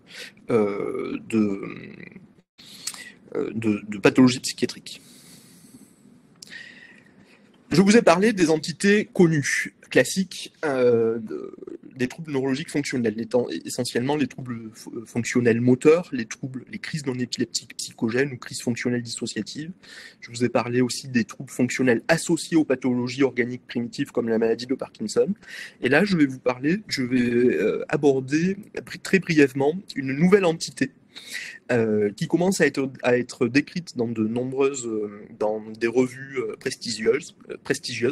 pathologies psychiatriques. Je vous ai parlé des entités connues, classiques, des troubles neurologiques fonctionnels, étant essentiellement les troubles fonctionnels moteurs, les crises non épileptiques psychogènes ou crises fonctionnelles dissociatives. Je vous ai parlé aussi des troubles fonctionnels associés aux pathologies organiques primitives comme la maladie de Parkinson. Et là, je vais aborder très brièvement une nouvelle entité qui commence à être décrite dans dans des revues prestigieuses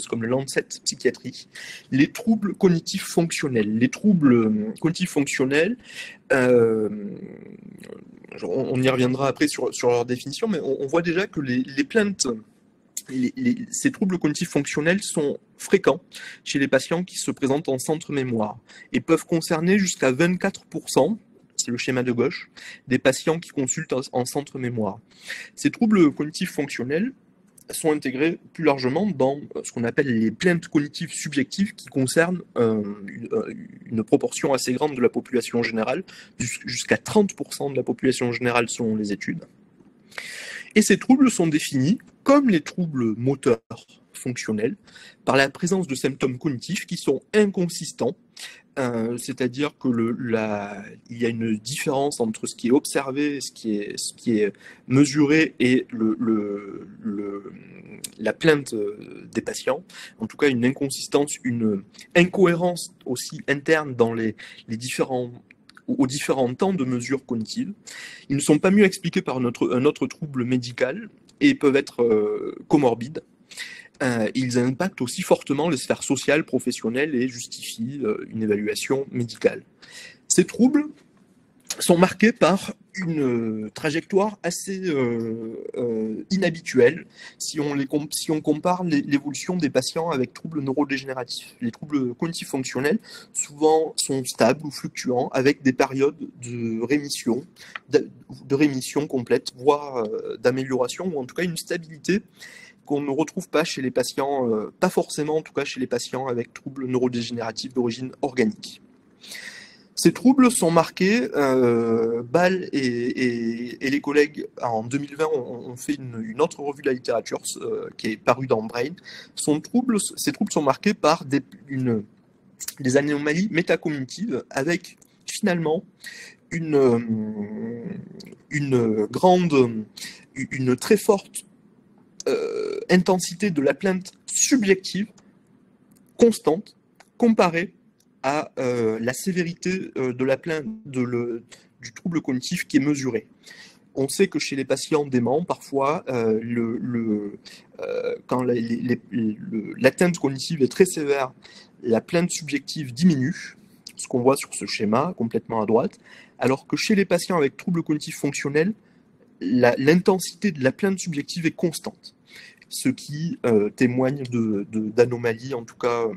comme le Lancet Psychiatrie, les troubles cognitifs fonctionnels. Les troubles cognitifs fonctionnels, on y reviendra après sur leur définition, mais on voit déjà que les plaintes, ces troubles cognitifs fonctionnels sont fréquents chez les patients qui se présentent en centre mémoire et peuvent concerner jusqu'à 24%, c'est le schéma de gauche, des patients qui consultent en centre mémoire. Ces troubles cognitifs fonctionnels sont intégrés plus largement dans ce qu'on appelle les plaintes cognitives subjectives qui concernent une proportion assez grande de la population générale, jusqu'à 30% de la population générale selon les études. Et ces troubles sont définis comme les troubles moteurs fonctionnels par la présence de symptômes cognitifs qui sont inconsistants, c'est-à-dire que il y a une différence entre ce qui est observé, ce qui est mesuré et la plainte des patients. En tout cas, une inconsistance, une incohérence aussi interne dans aux différents temps de mesure cognitive. Ils ne sont pas mieux expliqués par un autre trouble médical et peuvent être comorbides. Ils impactent aussi fortement les sphères sociales, professionnelles et justifient une évaluation médicale. Ces troubles sont marqués par une trajectoire assez inhabituelle si on compare l'évolution des patients avec troubles neurodégénératifs. Les troubles cognitifs fonctionnels souvent sont stables ou fluctuants avec des périodes de rémission complète, voire d'amélioration ou en tout cas une stabilité qu'on ne retrouve pas chez les patients, pas forcément en tout cas chez les patients avec troubles neurodégénératifs d'origine organique. Ces troubles sont marqués, Ball et les collègues en 2020 ont fait une autre revue de la littérature qui est parue dans Brain. Ces troubles sont marqués par des anomalies métacognitives avec finalement une très forte intensité de la plainte subjective constante comparée à la sévérité de la plainte du trouble cognitif qui est mesuré. on sait que chez les patients déments, parfois, quand l'atteinte cognitive est très sévère, la plainte subjective diminue, ce qu'on voit sur ce schéma complètement à droite, alors que chez les patients avec troubles cognitifs fonctionnels, l'intensité de la plainte subjective est constante, ce qui témoigne d'anomalies, en tout cas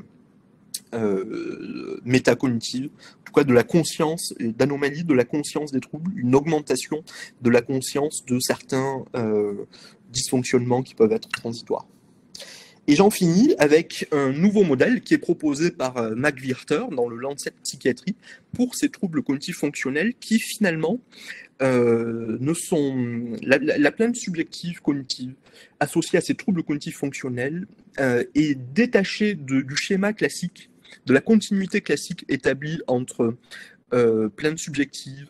métacognitives, en tout cas de la conscience, d'anomalies de la conscience des troubles, une augmentation de la conscience de certains dysfonctionnements qui peuvent être transitoires. Et j'en finis avec un nouveau modèle qui est proposé par Mac Virter dans le Lancet Psychiatrie pour ces troubles cognitifs fonctionnels qui finalement ne sont... La plainte subjective cognitive associée à ces troubles cognitifs fonctionnels est détachée du schéma classique, de la continuité classique établie entre plainte subjective,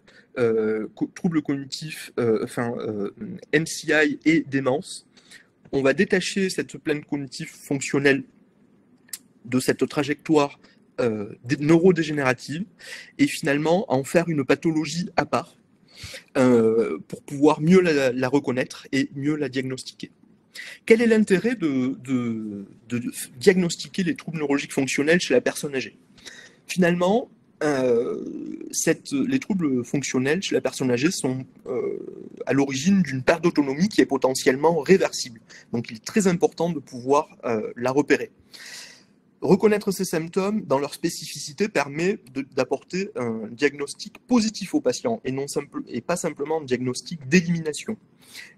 troubles cognitifs, MCI et démence. On va détacher cette plainte cognitive fonctionnelle de cette trajectoire neurodégénérative et finalement en faire une pathologie à part pour pouvoir mieux la reconnaître et mieux la diagnostiquer. Quel est l'intérêt de diagnostiquer les troubles neurologiques fonctionnels chez la personne âgée? Finalement, les troubles fonctionnels chez la personne âgée sont à l'origine d'une perte d'autonomie qui est potentiellement réversible. Donc il est très important de pouvoir la repérer. Reconnaître ces symptômes dans leur spécificité permet d'apporter un diagnostic positif au patient et pas simplement un diagnostic d'élimination.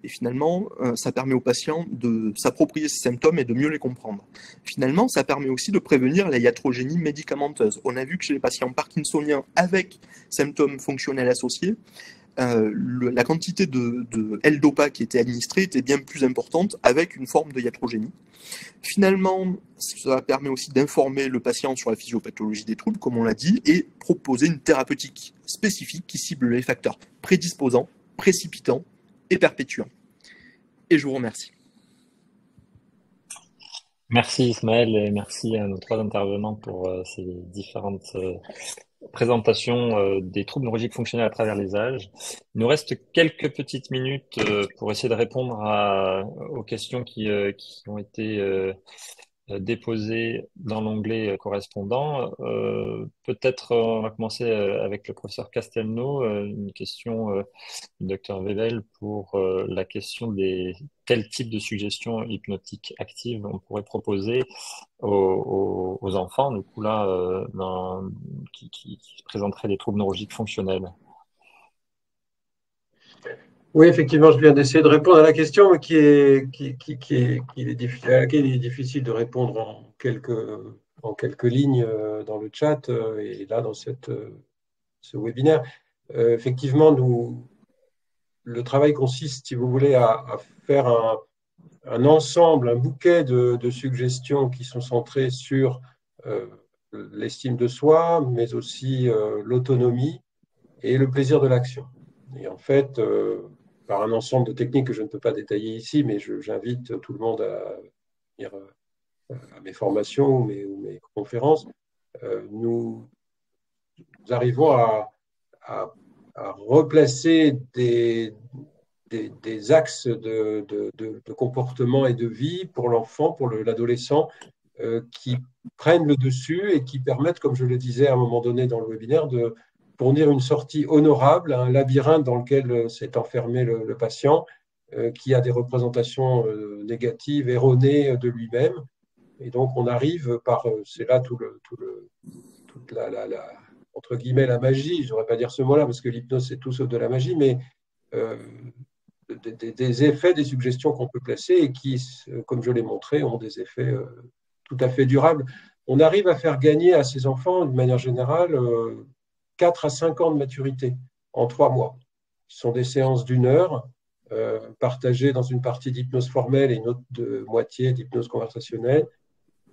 Et finalement, ça permet au patient de s'approprier ces symptômes et de mieux les comprendre. Finalement, ça permet aussi de prévenir la iatrogénie médicamenteuse. On a vu que chez les patients parkinsoniens avec symptômes fonctionnels associés, la quantité de L-DOPA qui était administrée était bien plus importante avec une forme de iatrogénie. Finalement, ça permet aussi d'informer le patient sur la physiopathologie des troubles, comme on l'a dit, et proposer une thérapeutique spécifique qui cible les facteurs prédisposants, précipitants et perpétuants. Et je vous remercie. Merci Ismaël et merci à nos trois intervenants pour ces différentes présentation des troubles neurologiques fonctionnels à travers les âges. Il nous reste quelques petites minutes pour essayer de répondre aux questions qui ont été déposées dans l'onglet correspondant. Peut-être on va commencer avec le professeur Castelnau, une question du docteur Wevel pour la question des quel type de suggestions hypnotiques actives on pourrait proposer aux enfants, du coup là, qui présenteraient des troubles neurologiques fonctionnels. Oui, effectivement, je viens d'essayer de répondre à la question, mais à laquelle il est difficile de répondre en quelques lignes dans le chat et là dans ce webinaire. Effectivement, le travail consiste, si vous voulez, à faire un ensemble, un bouquet de suggestions qui sont centrées sur l'estime de soi, mais aussi l'autonomie et le plaisir de l'action. Et en fait, par un ensemble de techniques que je ne peux pas détailler ici, mais j'invite tout le monde à venir à mes formations ou mes conférences, nous arrivons à replacer des axes de comportement et de vie pour l'enfant, pour l'adolescent, qui prennent le dessus et qui permettent, comme je le disais à un moment donné dans le webinaire, de fournir une sortie honorable à un labyrinthe dans lequel s'est enfermé le patient, qui a des représentations négatives, erronées de lui-même. Et donc, on arrive c'est là toute entre guillemets, la magie, je ne devrais pas dire ce mot-là, parce que l'hypnose, c'est tout sauf de la magie, mais des effets, des suggestions qu'on peut placer et qui, comme je l'ai montré, ont des effets tout à fait durables. On arrive à faire gagner à ces enfants, de manière générale, 4 à 5 ans de maturité en 3 mois. Ce sont des séances d'1 heure, partagées dans une partie d'hypnose formelle et une autre de moitié d'hypnose conversationnelle.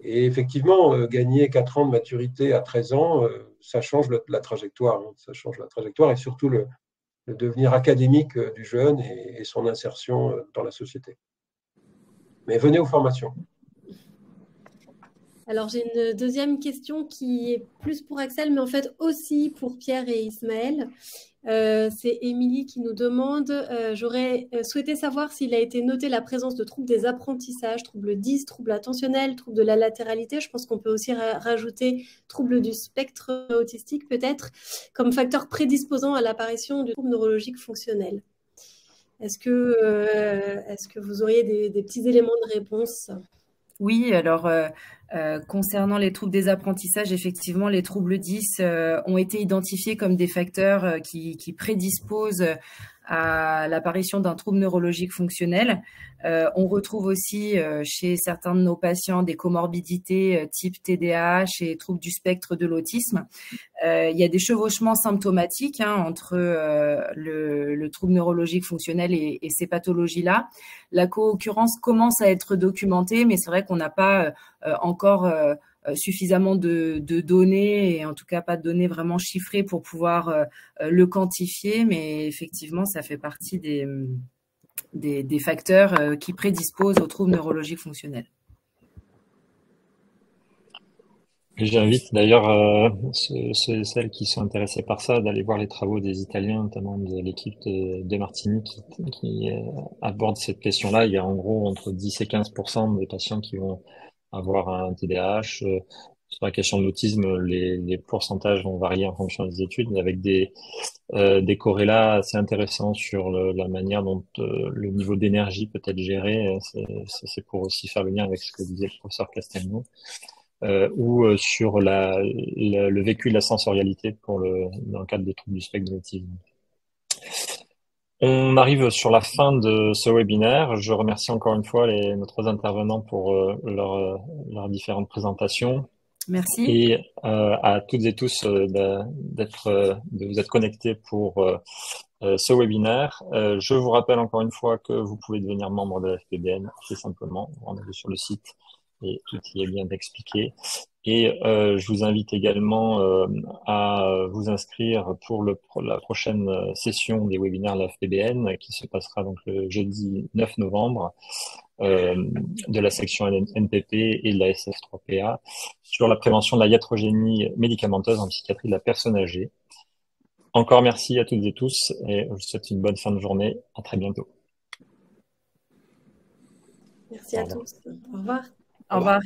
Et effectivement, gagner 4 ans de maturité à 13 ans, ça change la trajectoire. Ça change la trajectoire et surtout le devenir académique du jeune et son insertion dans la société. Mais venez aux formations. Alors, j'ai une deuxième question qui est plus pour Axel, mais en fait aussi pour Pierre et Ismaël. C'est Émilie qui nous demande, j'aurais souhaité savoir s'il a été noté la présence de troubles des apprentissages, troubles 10, troubles attentionnels, troubles de la latéralité. Je pense qu'on peut aussi rajouter troubles du spectre autistique peut-être, comme facteur prédisposant à l'apparition du trouble neurologique fonctionnel. Est-ce que vous auriez des petits éléments de réponse ? Oui, alors concernant les troubles des apprentissages, effectivement, les troubles 10 ont été identifiés comme des facteurs qui prédisposent à l'apparition d'un trouble neurologique fonctionnel. On retrouve aussi chez certains de nos patients des comorbidités type TDAH et troubles du spectre de l'autisme. Il y a des chevauchements symptomatiques entre le trouble neurologique fonctionnel et ces pathologies-là. La co-occurrence commence à être documentée, mais c'est vrai qu'on n'a pas encore suffisamment de données, et en tout cas pas de données vraiment chiffrées pour pouvoir le quantifier, mais effectivement, ça fait partie des facteurs qui prédisposent aux troubles neurologiques fonctionnels. J'invite d'ailleurs ceux et celles qui sont intéressés par ça d'aller voir les travaux des Italiens, notamment de l'équipe de Martini qui aborde cette question-là. Il y a en gros entre 10 et 15% des patients qui vont avoir un TDAH. Sur la question de l'autisme, les pourcentages vont varier en fonction des études, mais avec des corrélats assez intéressants sur la manière dont le niveau d'énergie peut être géré. C'est pour aussi faire le lien avec ce que disait le professeur Castelnau. Ou sur le vécu de la sensorialité dans le cadre des troubles du spectre de l'autisme. On arrive sur la fin de ce webinaire. Je remercie encore une fois nos trois intervenants pour leurs différentes présentations. Merci. Et à toutes et tous de vous être connectés pour ce webinaire. Je vous rappelle encore une fois que vous pouvez devenir membre de la FPBN assez simplement. Rendez-vous sur le site et tout y est bien expliqué. Et je vous invite également à vous inscrire pour la prochaine session des webinaires de la FPBN qui se passera donc le jeudi 9 novembre de la section NPP et de la SF3PA sur la prévention de la iatrogénie médicamenteuse en psychiatrie de la personne âgée. Encore merci à toutes et tous et je vous souhaite une bonne fin de journée. À très bientôt. Merci à tous. Au revoir. Au revoir.